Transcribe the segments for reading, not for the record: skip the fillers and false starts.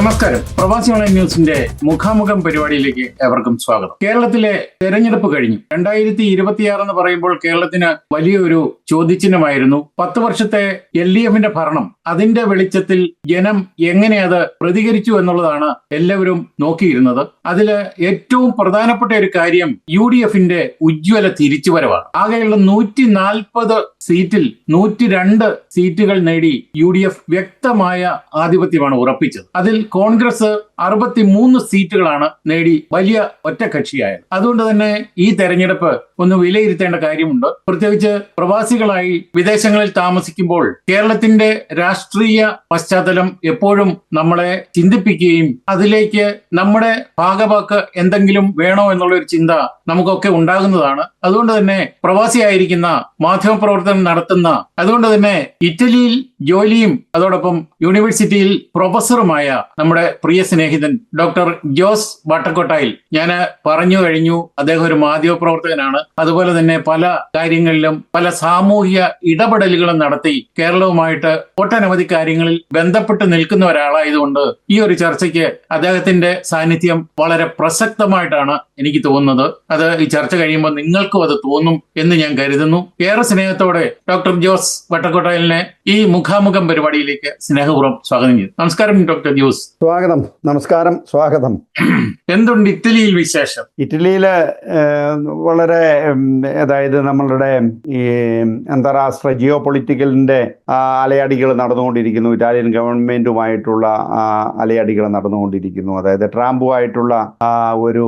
നമസ്കാരം. പ്രവാസി ഓൺലൈൻ ന്യൂസിന്റെ മുഖാമുഖം പരിപാടിയിലേക്ക് ഏവർക്കും സ്വാഗതം. കേരളത്തിലെ തെരഞ്ഞെടുപ്പ് കഴിഞ്ഞു. 2026 എന്ന് പറയുമ്പോൾ കേരളത്തിന് വലിയൊരു ചോദ്യചിഹ്നമായിരുന്നു. 10 വർഷത്തെ LDFന്റെ ഭരണം, അതിന്റെ വെളിച്ചത്തിൽ ജനം എങ്ങനെ അത് പ്രതികരിച്ചു എന്നുള്ളതാണ് എല്ലാവരും നോക്കിയിരുന്നത്. അതില് ഏറ്റവും പ്രധാനപ്പെട്ട ഒരു കാര്യം UDFന്റെ ഉജ്ജ്വല തിരിച്ചുവരവാണ്. ആകെയുള്ള 140 സീറ്റിൽ 102 സീറ്റുകൾ നേടി UDF വ്യക്തമായ ആധിപത്യമാണ് ഉറപ്പിച്ചത്. അതിൽ കോൺഗ്രസ് 63 സീറ്റുകളാണ് നേടി വലിയ ഒറ്റക്കക്ഷിയായത്. അതുകൊണ്ട് തന്നെ ഈ തെരഞ്ഞെടുപ്പ് ഒന്ന് വിലയിരുത്തേണ്ട കാര്യമുണ്ട്. പ്രത്യേകിച്ച് പ്രവാസികളായി വിദേശങ്ങളിൽ താമസിക്കുമ്പോൾ കേരളത്തിന്റെ രാഷ്ട്രീയ പശ്ചാത്തലം എപ്പോഴും നമ്മളെ ചിന്തിപ്പിക്കുകയും അതിലേക്ക് നമ്മുടെ ഭാഗവാക്ക് എന്തെങ്കിലും വേണോ എന്നുള്ളൊരു ചിന്ത നമുക്കൊക്കെ ഉണ്ടാകുന്നതാണ്. അതുകൊണ്ട് തന്നെ പ്രവാസിയായിരിക്കുന്ന മാധ്യമപ്രവർത്തനം നടത്തുന്ന, അതുകൊണ്ട് തന്നെ ഇറ്റലിയിൽ ജോലിയും അതോടൊപ്പം യൂണിവേഴ്സിറ്റിയിൽ പ്രൊഫസറുമായ നമ്മുടെ പ്രിയ സ്നേഹിതൻ ഡോക്ടർ ജോസ് വാട്ടക്കോട്ടായിൽ ഞാൻ പറഞ്ഞു കഴിഞ്ഞു. അദ്ദേഹം ഒരു മാധ്യമപ്രവർത്തകനാണ്. അതുപോലെ തന്നെ പല കാര്യങ്ങളിലും പല സാമൂഹിക ഇടപെടലുകളും നടത്തി കേരളവുമായിട്ട് ഒട്ടനവധി കാര്യങ്ങളിൽ ബന്ധപ്പെട്ട് നിൽക്കുന്ന ഒരാളായതുകൊണ്ട് ഈ ഒരു ചർച്ചയ്ക്ക് അദ്ദേഹത്തിന്റെ സാന്നിധ്യം വളരെ പ്രസക്തമായിട്ടാണ് എനിക്ക് തോന്നുന്നത്. അത് ഈ ചർച്ച കഴിയുമ്പോൾ നിങ്ങൾക്കും അത് തോന്നും എന്ന് ഞാൻ കരുതുന്നു. ഏറെ സ്നേഹത്തോടെ ഡോക്ടർ ജോസ് വട്ടക്കോട്ടായലിനെ ഈ മുഖാമുഖം പരിപാടിയിലേക്ക് സ്നേഹപൂർവ്വം സ്വാഗതം ചെയ്തു. നമസ്കാരം ഡോക്ടർ ജോസ്. സ്വാഗതം. നമസ്കാരം. സ്വാഗതം. എന്തുണ്ട് ഇറ്റലിയിൽ വിശേഷം? ഇറ്റലിയില് വളരെ അതായത് നമ്മളുടെ ഈ അന്താരാഷ്ട്ര ജിയോ പൊളിറ്റിക്കലിന്റെ അലയടികൾ നടന്നുകൊണ്ടിരിക്കുന്നു. ഇറ്റാലിയൻ ഗവൺമെന്റുമായിട്ടുള്ള അലയടികൾ നടന്നുകൊണ്ടിരിക്കുന്നു. അതായത് ട്രാമ്പുമായിട്ടുള്ള ഒരു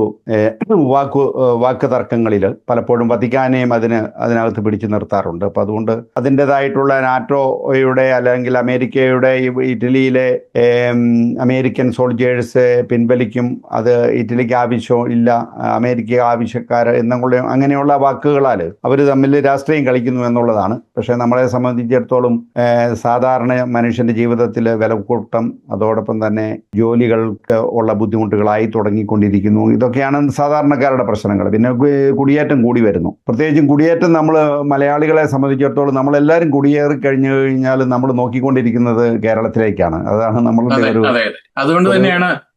വാക്ക് തർക്കങ്ങളിൽ പലപ്പോഴും വത്തിക്കാനെയും അതിനകത്ത് പിടിച്ചു നിർത്താറുണ്ട്. അപ്പം അതുകൊണ്ട് അതിൻ്റെതായിട്ടുള്ള നാറ്റോയുടെ അല്ലെങ്കിൽ അമേരിക്കയുടെ ഇറ്റലിയിലെ അമേരിക്കൻ സോൾജേഴ്സ് പിൻവലിക്കും, അത് ഇറ്റലിക്ക് ആവശ്യം ഇല്ല, അമേരിക്ക ആവശ്യക്കാർ എന്നുള്ള അങ്ങനെയുള്ള വാക്കുകളാൽ അവർ തമ്മിൽ രാഷ്ട്രീയം കളിക്കുന്നു എന്നുള്ളതാണ്. പക്ഷേ നമ്മളെ സംബന്ധിച്ചിടത്തോളം സാധാരണ മനുഷ്യന്റെ ജീവിതത്തിൽ വിലക്കൂട്ടം, അതോടൊപ്പം തന്നെ ജോലികൾക്ക് ഉള്ള ബുദ്ധിമുട്ടുകളായി തുടങ്ങിക്കൊണ്ടിരിക്കുന്നു. ഇതൊക്കെയാണ് സാധാരണക്കാരുടെ പ്രശ്നങ്ങൾ. പിന്നെ കുടിയേറ്റം കൂടി വരുന്നു. പ്രത്യേകിച്ചും കുടിയേറ്റം നമ്മൾ മലയാളികളെ സംബന്ധിച്ചിടത്തോളം നമ്മളെല്ലാവരും കുടിയേറി കഴിഞ്ഞു കഴിഞ്ഞാൽ നമ്മൾ നോക്കിക്കൊണ്ടിരിക്കുന്നത് കേരളത്തിലേക്കാണ്. അതാണ് നമ്മളുടെ ഒരു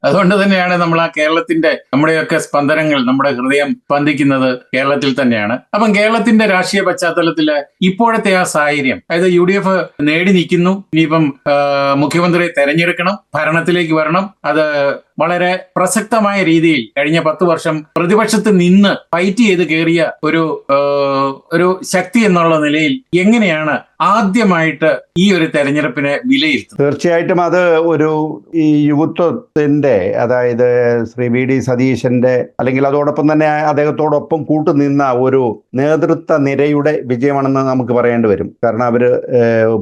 അതുകൊണ്ട് തന്നെയാണ് നമ്മൾ ആ കേരളത്തിന്റെ നമ്മുടെയൊക്കെ സ്പന്ദനങ്ങൾ, നമ്മുടെ ഹൃദയം സ്പന്ദിക്കുന്നത് കേരളത്തിൽ തന്നെയാണ്. അപ്പം കേരളത്തിന്റെ രാഷ്ട്രീയ പശ്ചാത്തലത്തില് ഇപ്പോഴത്തെ ആ സാഹചര്യം, അതായത് UDF നേടി നിൽക്കുന്നു, ഇനിയിപ്പം മുഖ്യമന്ത്രിയെ തെരഞ്ഞെടുക്കണം, ഭരണത്തിലേക്ക് വരണം. അത് വളരെ പ്രസക്തമായ രീതിയിൽ കഴിഞ്ഞ 10 വർഷം പ്രതിപക്ഷത്ത് നിന്ന് ഫൈറ്റ് ചെയ്ത് കയറിയ ഒരു ശക്തി എന്നുള്ള നിലയിൽ എങ്ങനെയാണ് ആദ്യമായിട്ട് ഈ ഒരു തെരഞ്ഞെടുപ്പിനെ വിലയിരുത്തുന്നത്? തീർച്ചയായിട്ടും അത് ഒരു ഈ യുവത്വത്തിന്റെ, അതായത് ശ്രീ VD സതീശന്റെ അല്ലെങ്കിൽ അതോടൊപ്പം തന്നെ അദ്ദേഹത്തോടൊപ്പം കൂട്ടുനിന്ന ഒരു നേതൃത്വ നിരയുടെ വിജയമാണെന്ന് നമുക്ക് പറയേണ്ടി വരും. കാരണം അവര്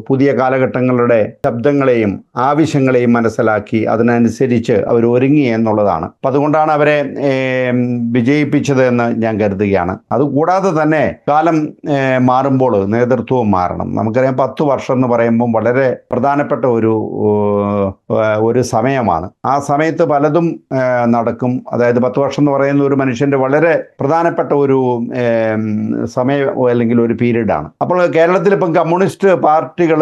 പുതിയ കാലഘട്ടങ്ങളുടെ ശബ്ദങ്ങളെയും ആവശ്യങ്ങളെയും മനസ്സിലാക്കി അതിനനുസരിച്ച് അവർ ഒരുങ്ങി എന്നുള്ളതാണ്. അപ്പം അതുകൊണ്ടാണ് അവരെ വിജയിപ്പിച്ചത് എന്ന് ഞാൻ കരുതുകയാണ്. അതുകൂടാതെ തന്നെ കാലം മാറുമ്പോൾ നേതൃത്വവും മാറണം. നമുക്കറിയാം 10 വർഷം എന്ന് പറയുമ്പോൾ വളരെ പ്രധാനപ്പെട്ട ഒരു സമയമാണ്. ആ സമയത്ത് പലതും നടക്കും. അതായത് 10 വർഷം എന്ന് പറയുന്ന ഒരു മനുഷ്യന്റെ വളരെ പ്രധാനപ്പെട്ട ഒരു സമയം അല്ലെങ്കിൽ ഒരു പീരീഡാണ്. അപ്പോൾ കേരളത്തിൽ ഇപ്പം കമ്മ്യൂണിസ്റ്റ് പാർട്ടികൾ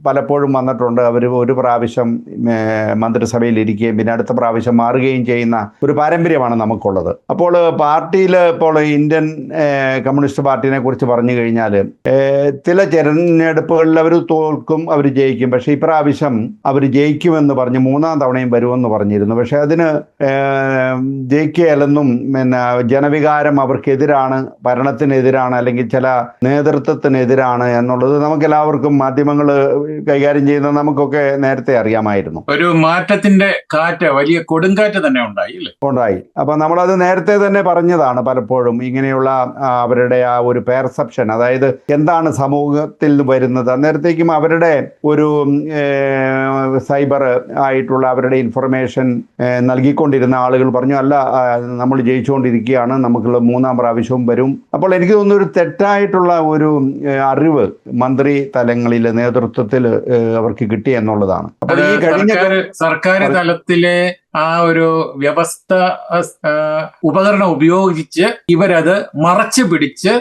പലപ്പോഴും വന്നിട്ടുണ്ട്. അവർ ഒരു പ്രാവശ്യം മന്ത്രിസഭയിൽ ഇരിക്കുകയും പിന്നെ അടുത്ത പ്രാവശ്യം മാറുകയും ചെയ്യുന്ന ഒരു പാരമ്പര്യമാണ് നമുക്കുള്ളത്. അപ്പോൾ പാർട്ടിയിൽ ഇപ്പോൾ ഇന്ത്യൻ കമ്മ്യൂണിസ്റ്റ് പാർട്ടിനെ കുറിച്ച് പറഞ്ഞു കഴിഞ്ഞാൽ ചില തെരഞ്ഞെടുപ്പുകളിൽ അവർ തോൽക്കും, അവർ ജയിക്കും. പക്ഷേ ഇപ്രാവശ്യം അവർ ജയിക്കുമെന്ന് പറഞ്ഞ് 3ാം തവണയും വരുമെന്ന് പറഞ്ഞിരുന്നു. പക്ഷെ അതിന് ജയിക്കുകയല്ലെന്നും പിന്നെ ജനവികാരം അവർക്കെതിരാണ്, ഭരണത്തിനെതിരാണ്, അല്ലെങ്കിൽ ചില നേതൃത്വത്തിനെതിരാണ് എന്നുള്ളത് നമുക്കെല്ലാവർക്കും മാധ്യമങ്ങൾ കൈകാര്യം ചെയ്യുന്നത് നമുക്കൊക്കെ നേരത്തെ അറിയാമായിരുന്നു. ഒരു മാറ്റത്തിന്റെ കാറ്റ്, വലിയ കൊടുങ്കാറ്റ് തന്നെ ഉണ്ടായി. അപ്പൊ നമ്മളത് നേരത്തെ തന്നെ പറഞ്ഞതാണ്. പലപ്പോഴും ഇങ്ങനെയുള്ള അവരുടെ ആ ഒരു പെർസെപ്ഷൻ, അതായത് എന്താണ് സമൂഹത്തിൽ വരുന്നത്, അന്നേരത്തേക്കും അവരുടെ ഒരു സൈബർ ആയിട്ടുള്ള അവരുടെ ഇൻഫർമേഷൻ നൽകിക്കൊണ്ടിരുന്ന ആളുകൾ പറഞ്ഞു, അല്ല നമ്മൾ ജയിച്ചുകൊണ്ടിരിക്കുകയാണ്, നമുക്കുള്ള 3ാം പ്രാവശ്യവും വരും. അപ്പോൾ എനിക്ക് തോന്നുന്നു ഒരു തെറ്റായിട്ടുള്ള ഒരു അറിവ് മന്ത്രി തലങ്ങളിൽ നേതൃത്വത്തിൽ അവർക്ക് കിട്ടി എന്നുള്ളതാണ്. സർക്കാർ തലത്തിലെ ആ ഒരു വ്യവസ്ഥ ഉപകരണം ഉപയോഗിച്ച് ഇവരത് മറച്ചു പിടിച്ച്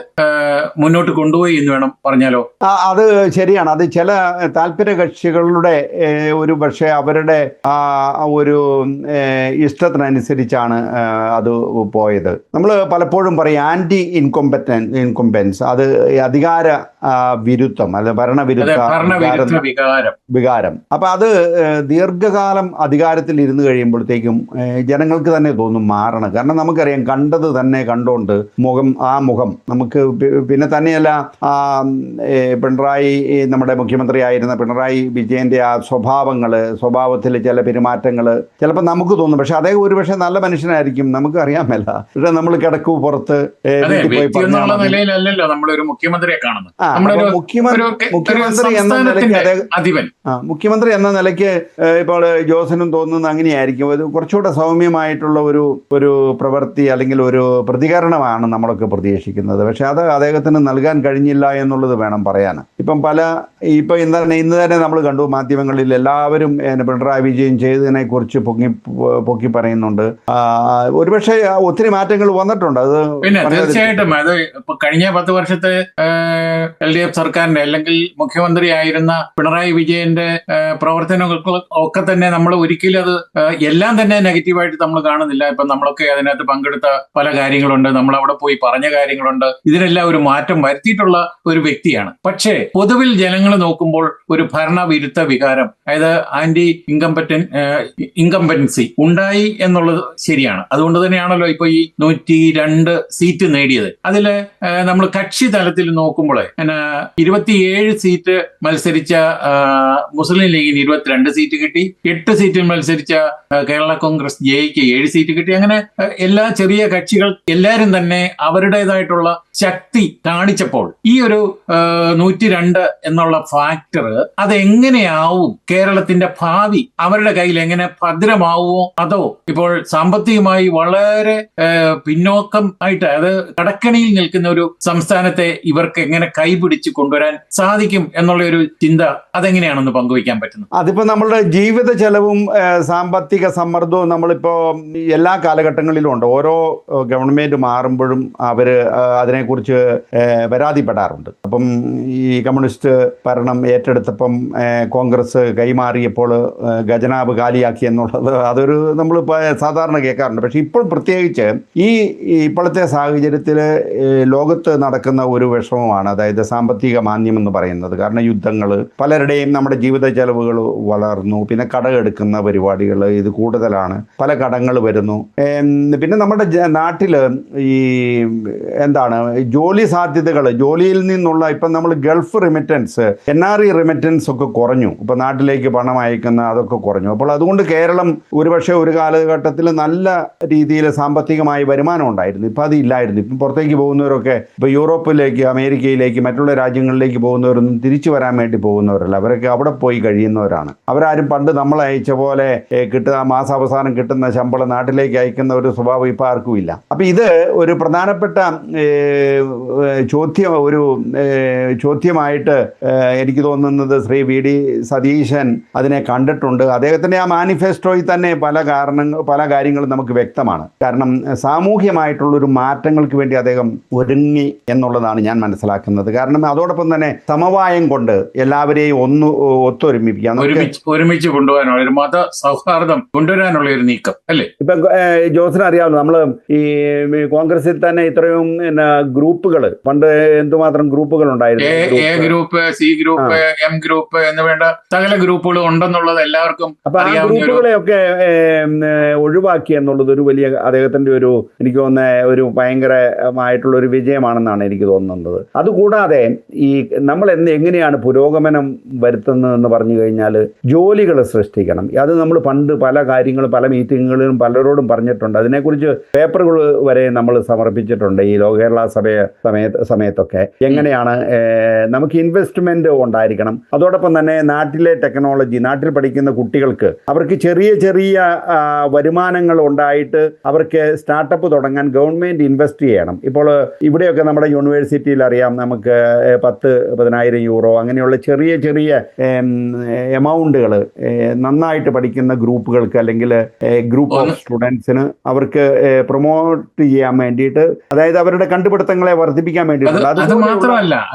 മുന്നോട്ട് കൊണ്ടുപോയി എന്ന് വേണം പറഞ്ഞാലോ? അത് ശരിയാണ്. അത് ചില താല്പര്യ കക്ഷികളുടെ ഒരു പക്ഷേ അവരുടെ ഒരു ഇഷ്ടത്തിനനുസരിച്ചാണ് അത് പോയത്. നമ്മൾ പലപ്പോഴും പറയും ആന്റി ഇൻകംബൻസ്, അത് അധികാര വിരുദ്ധം, അത് ഭരണവിരുദ്ധ വികാരം. അപ്പൊ അത് ദീർഘകാലം അധികാരത്തിൽ ഇരുന്ന് കഴിയുമ്പോഴത്തേക്കും ജനങ്ങൾക്ക് തന്നെ തോന്നും മാറണം. കാരണം നമുക്കറിയാം, കണ്ടത് തന്നെ കണ്ടോണ്ട് മുഖം നമുക്ക് പിന്നെ തന്നെയല്ല, പിണറായി നമ്മുടെ മുഖ്യമന്ത്രിയായിരുന്ന പിണറായി വിജയന്റെ ആ സ്വഭാവത്തിൽ ചില പെരുമാറ്റങ്ങൾ ചിലപ്പോൾ നമുക്ക് തോന്നും. പക്ഷെ അതേ ഒരു പക്ഷെ നല്ല മനുഷ്യനായിരിക്കും, നമുക്ക് അറിയാൻ മേല. പക്ഷെ നമ്മൾ കിടക്കു പുറത്ത് നിലയിലല്ലല്ലോ നമ്മളൊരു മുഖ്യമന്ത്രിയെ കാണുന്നത്. മുഖ്യമന്ത്രി എന്ന നിലയ്ക്ക് ഇപ്പോൾ ജോസിനും തോന്നുന്നത് അങ്ങനെയായിരിക്കും. അത് കുറച്ചുകൂടെ സൗമ്യമായിട്ടുള്ള ഒരു പ്രവൃത്തി അല്ലെങ്കിൽ ഒരു പ്രതികരണമാണ് നമ്മളൊക്കെ പ്രതീക്ഷിക്കുന്നത്. പക്ഷെ അത് അദ്ദേഹത്തിന് നൽകാൻ കഴിഞ്ഞില്ല എന്നുള്ളത് വേണം പറയാൻ. ഇപ്പൊ ഇന്ന് തന്നെ നമ്മൾ കണ്ടു മാധ്യമങ്ങളിൽ എല്ലാവരും പിണറായി വിജയൻ ചെയ്തതിനെ കുറിച്ച് പൊക്കി പറയുന്നുണ്ട്. ഒരുപക്ഷെ ഒത്തിരി മാറ്റങ്ങൾ വന്നിട്ടുണ്ട്. അത് പിന്നെ തീർച്ചയായിട്ടും അത് ഇപ്പൊ കഴിഞ്ഞ 10 വർഷത്തെ LDF സർക്കാരിന്റെ അല്ലെങ്കിൽ മുഖ്യമന്ത്രിയായിരുന്ന പിണറായി വിജയന്റെ പ്രവർത്തനങ്ങൾക്ക് ഒക്കെ തന്നെ നമ്മൾ ഒരിക്കലും അത് എല്ലാം തന്നെ നെഗറ്റീവായിട്ട് നമ്മൾ കാണുന്നില്ല. ഇപ്പൊ നമ്മളൊക്കെ അതിനകത്ത് പങ്കെടുത്ത പല കാര്യങ്ങളുണ്ട്, നമ്മൾ അവിടെ പോയി പറഞ്ഞ കാര്യങ്ങളുണ്ട്. ഇതിനെല്ലാം ഒരു മാറ്റം വരുത്തിയിട്ടുള്ള ഒരു വ്യക്തിയാണ്. പക്ഷേ പൊതുവിൽ ജനങ്ങൾ നോക്കുമ്പോൾ ഒരു ഭരണവിരുദ്ധ വികാരം, അതായത് ആന്റി ഇൻകംബൻസി ഉണ്ടായി എന്നുള്ളത് ശരിയാണ്. അതുകൊണ്ട് തന്നെയാണല്ലോ ഇപ്പൊ ഈ 102 സീറ്റ് നേടിയത്. അതില് നമ്മൾ കക്ഷി തലത്തിൽ നോക്കുമ്പോൾ 27 സീറ്റ് മത്സരിച്ച മുസ്ലിം ലീഗിന് 22 സീറ്റ് കിട്ടി, 8 സീറ്റിൽ മത്സരിച്ച കേരള കോൺഗ്രസ് ജെയ്ക്ക് 7 സീറ്റ് കിട്ടി. അങ്ങനെ എല്ലാ ചെറിയ കക്ഷികൾ എല്ലാവരും തന്നെ അവരുടേതായിട്ടുള്ള ശക്തി കാണിച്ചപ്പോൾ ഈ ഒരു 102 എന്നുള്ള ഫാക്ടർ അതെങ്ങനെയാവും, കേരളത്തിന്റെ ഭാവി അവരുടെ കയ്യിൽ എങ്ങനെ ഭദ്രമാവുമോ, അതോ ഇപ്പോൾ സാമ്പത്തികമായി വളരെ പിന്നോക്കം ആയിട്ട് അത് കടക്കണിയിൽ നിൽക്കുന്ന ഒരു സംസ്ഥാനത്തെ ഇവർക്ക് എങ്ങനെ കൈപിടിച്ച് കൊണ്ടുവരാൻ സാധിക്കും എന്നുള്ള ഒരു ചിന്ത അതെങ്ങനെയാണെന്ന് പങ്കുവയ്ക്കാൻ പറ്റുന്നത്? അതിപ്പോ നമ്മളുടെ ജീവിത ചെലവും സാമ്പത്തിക സമ്മർദ്ദവും നമ്മളിപ്പോ എല്ലാ കാലഘട്ടങ്ങളിലും ഉണ്ട്. ഓരോ ഗവൺമെന്റ് മാറുമ്പോഴും അവര് അതിനെക്കുറിച്ച് പരാതിപ്പെടാറുണ്ട്. അപ്പം ഈ കമ്മ്യൂണിസ്റ്റ് ഭരണം ഏറ്റെടുത്തപ്പം കോൺഗ്രസ് കൈമാറിയപ്പോൾ ഖജനാവ് കാലിയാക്കി എന്നുള്ളത് അതൊരു നമ്മൾ സാധാരണ കേൾക്കാറുണ്ട്. പക്ഷെ ഇപ്പോൾ പ്രത്യേകിച്ച് ഇപ്പോഴത്തെ സാഹചര്യത്തിൽ ലോകത്ത് നടക്കുന്ന ഒരു വിഷമമാണ്, അതായത് സാമ്പത്തിക മാന്ദ്യം എന്ന് പറയുന്നത്. കാരണം യുദ്ധങ്ങൾ, പലരുടെയും നമ്മുടെ ജീവിത ചെലവുകൾ വളർന്നു, പിന്നെ കടമെടുക്കുന്ന പരിപാടികൾ ഇത് കൂടുതലാണ്, പല കടങ്ങൾ വരുന്നു. പിന്നെ നമ്മുടെ നാട്ടിൽ ഈ ജോലി സാധ്യതകൾ, ജോലിയിൽ നിന്നുള്ള ഇപ്പം നമ്മൾ ഗൾഫ് റിമിറ്റൻസ്, NRE റിമിറ്റൻസ് ഒക്കെ കുറഞ്ഞു. ഇപ്പം നാട്ടിലേക്ക് പണം അയക്കുന്ന അതൊക്കെ കുറഞ്ഞു. അപ്പോൾ അതുകൊണ്ട് കേരളം ഒരുപക്ഷെ ഒരു കാലഘട്ടത്തിൽ നല്ല രീതിയിൽ സാമ്പത്തികമായി വരുമാനം ഉണ്ടായിരുന്നു. ഇപ്പം അതില്ലായിരുന്നു. ഇപ്പം പുറത്തേക്ക് പോകുന്നവരൊക്കെ ഇപ്പോൾ യൂറോപ്പിലേക്ക്, അമേരിക്കയിലേക്ക്, മറ്റുള്ള രാജ്യങ്ങളിലേക്ക് പോകുന്നവരൊന്നും തിരിച്ചു വരാൻ വേണ്ടി പോകുന്നവരല്ല. അവരൊക്കെ അവിടെ പോയി കഴിയുന്നവരാണ്. അവരാരും പണ്ട് നമ്മൾ അയച്ച പോലെ മാസാവസാനം കിട്ടുന്ന ശമ്പളം നാട്ടിലേക്ക് അയക്കുന്ന ഒരു സ്വഭാവം ഇപ്പം ആർക്കും ഇല്ല. അപ്പം ഇത് ഒരു പ്രധാനപ്പെട്ട ചോദ്യമായിട്ട് എനിക്ക് തോന്നുന്നത് ശ്രീ VD സതീശൻ അതിനെ കണ്ടിട്ടുണ്ട്. അദ്ദേഹത്തിൻ്റെ ആ മാനിഫെസ്റ്റോയിൽ തന്നെ പല കാര്യങ്ങളും നമുക്ക് വ്യക്തമാണ്. കാരണം സാമൂഹ്യമായിട്ടുള്ളൊരു മാറ്റങ്ങൾക്ക് വേണ്ടി അദ്ദേഹം ഒരുങ്ങി എന്നുള്ളതാണ് ഞാൻ മനസ്സിലാക്കുന്നത്. കാരണം അതോടൊപ്പം തന്നെ സമവായം കൊണ്ട് എല്ലാവരെയും ഒത്തൊരുമിപ്പിക്കാം, ഒരുമിച്ച് കൊണ്ടുപോകാനുള്ള ഒരു മത സൗഹാർദ്ദം കൊണ്ടുവരാനുള്ള ഒരു നീക്കം അല്ലേ? ഇപ്പൊ ജോസിന് അറിയാമല്ലോ, നമ്മൾ ഈ കോൺഗ്രസിൽ തന്നെ ഇത്രയും ഗ്രൂപ്പുകൾ, പണ്ട് എന്തുമാത്രം ഗ്രൂപ്പുകൾ ഉണ്ടായിരുന്നു. A group, C group, M group എന്ന് വേണ്ട സകല ഗ്രൂപ്പുകളും ഉണ്ടെന്നുള്ളത് എല്ലാവർക്കും. അപ്പൊ ആ ഗ്രൂപ്പുകളെയൊക്കെ ഒഴിവാക്കി എന്നുള്ളത് ഒരു വലിയ അദ്ദേഹത്തിന്റെ എനിക്ക് തോന്നുന്ന ഒരു ഭയങ്കരമായിട്ടുള്ള ഒരു വിജയമാണെന്നാണ് എനിക്ക് തോന്നുന്നത്. അതുകൂടാതെ ഈ നമ്മൾ എങ്ങനെയാണ് പുരോഗമനം വരുത്തുന്നതെന്ന് പറഞ്ഞു കഴിഞ്ഞാൽ ജോലികൾ സൃഷ്ടിക്കണം. അത് നമ്മൾ പണ്ട് പല കാര്യങ്ങളും പല മീറ്റിങ്ങുകളിലും പലരോടും പറഞ്ഞിട്ടുണ്ട്. അതിനെക്കുറിച്ച് പേപ്പറുകൾ വരെ നമ്മൾ സമർപ്പിച്ചിട്ടുണ്ട് ഈ കേരള സമയത്തൊക്കെ. എങ്ങനെയാണ് നമുക്ക് ഇൻവെസ്റ്റ്മെന്റ് ഉണ്ടായിരിക്കണം. അതോടൊപ്പം തന്നെ നാട്ടിലെ ടെക്നോളജി, നാട്ടിൽ പഠിക്കുന്ന കുട്ടികൾക്ക് അവർക്ക് ചെറിയ വരുമാനങ്ങൾ ഉണ്ടായിട്ട് അവർക്ക് സ്റ്റാർട്ടപ്പ് തുടങ്ങാൻ ഗവൺമെന്റ് ഇൻവെസ്റ്റ് ചെയ്യണം. ഇപ്പോൾ ഇവിടെയൊക്കെ നമ്മുടെ യൂണിവേഴ്സിറ്റിയിൽ അറിയാം, നമുക്ക് €10,000 അങ്ങനെയുള്ള ചെറിയ ചെറിയ എമൗണ്ടുകൾ നന്നായിട്ട് പഠിക്കുന്ന ഗ്രൂപ്പുകൾക്ക് അല്ലെങ്കിൽ ഗ്രൂപ്പ് ഓഫ് സ്റ്റുഡൻസിന് അവർക്ക് പ്രൊമോട്ട് ചെയ്യാൻ വേണ്ടിയിട്ട്, അതായത് അവരുടെ കണ്ടുപിടുത്തങ്ങളെ വർദ്ധിപ്പിക്കാൻ വേണ്ടിയിട്ടുള്ള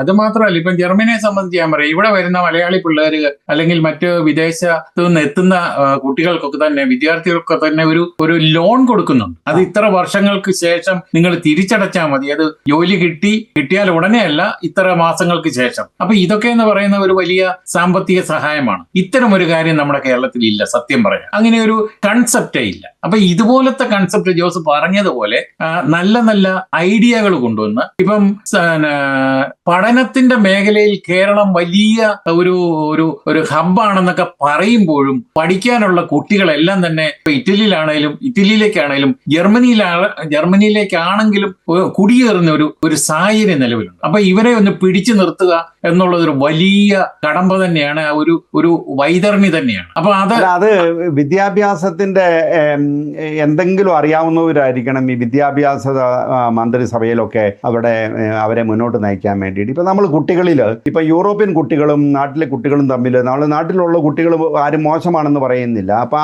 അത് മാത്രമല്ല ഇപ്പം ജർമ്മനിയെ സംബന്ധിച്ച് ഞാൻ പറയാം, ഇവിടെ വരുന്ന മലയാളി പിള്ളേർ അല്ലെങ്കിൽ മറ്റ് വിദേശത്ത് നിന്ന് എത്തുന്ന കുട്ടികൾക്കൊക്കെ തന്നെ, വിദ്യാർത്ഥികൾക്കൊക്കെ തന്നെ ഒരു ലോൺ കൊടുക്കുന്നുണ്ട്. അത് ഇത്ര വർഷങ്ങൾക്ക് ശേഷം നിങ്ങൾ തിരിച്ചടച്ചാൽ മതി. അത് ജോലി കിട്ടിയാൽ ഉടനെ അല്ല, ഇത്ര മാസങ്ങൾക്ക് ശേഷം. അപ്പൊ ഇതൊക്കെ എന്ന് പറയുന്ന ഒരു വലിയ സാമ്പത്തിക സഹായമാണ്. ഇത്തരം ഒരു കാര്യം നമ്മുടെ കേരളത്തിൽ ഇല്ല, സത്യം പറയാം. അങ്ങനെ ഒരു കൺസെപ്റ്റേ ഇല്ല. അപ്പൊ ഇതുപോലത്തെ കൺസെപ്റ്റ് ജോസ് പറഞ്ഞതുപോലെ നല്ല നല്ല ഐഡിയകൾ കൊണ്ടുവന്ന്, ഇപ്പം പഠനത്തിന്റെ മേഖലയിൽ കേരളം വലിയ ഒരു ഹബ്ബാണെന്നൊക്കെ പറയുമ്പോഴും പഠിക്കാനുള്ള കുട്ടികളെല്ലാം തന്നെ ഇപ്പൊ ഇറ്റലിയിലേക്കാണേലും ജർമ്മനിയിലേക്കാണെങ്കിലും കുടിയേറുന്ന ഒരു സാഹചര്യം നിലവിലുണ്ട്. അപ്പൊ ഇവരെ ഒന്ന് പിടിച്ചു നിർത്തുക എന്നുള്ളത് ഒരു വലിയ കടമ്പ തന്നെയാണ്, ഒരു വൈതരണി തന്നെയാണ്. അപ്പൊ അത് വിദ്യാഭ്യാസത്തിന്റെ എന്തെങ്കിലും അറിയാവുന്നവരായിരിക്കണം ഈ വിദ്യാഭ്യാസ മന്ത്രിസഭയിലൊക്കെ അവരെ മുന്നോട്ട് നയിക്കാൻ വേണ്ടിയിട്ട്. ഇപ്പൊ നമ്മൾ കുട്ടികളിൽ ഇപ്പൊ യൂറോപ്യൻ കുട്ടികളും നാട്ടിലെ കുട്ടികളും തമ്മിൽ, നമ്മളെ നാട്ടിലുള്ള കുട്ടികൾ ആരും മോശമാണെന്ന് പറയുന്നില്ല. അപ്പൊ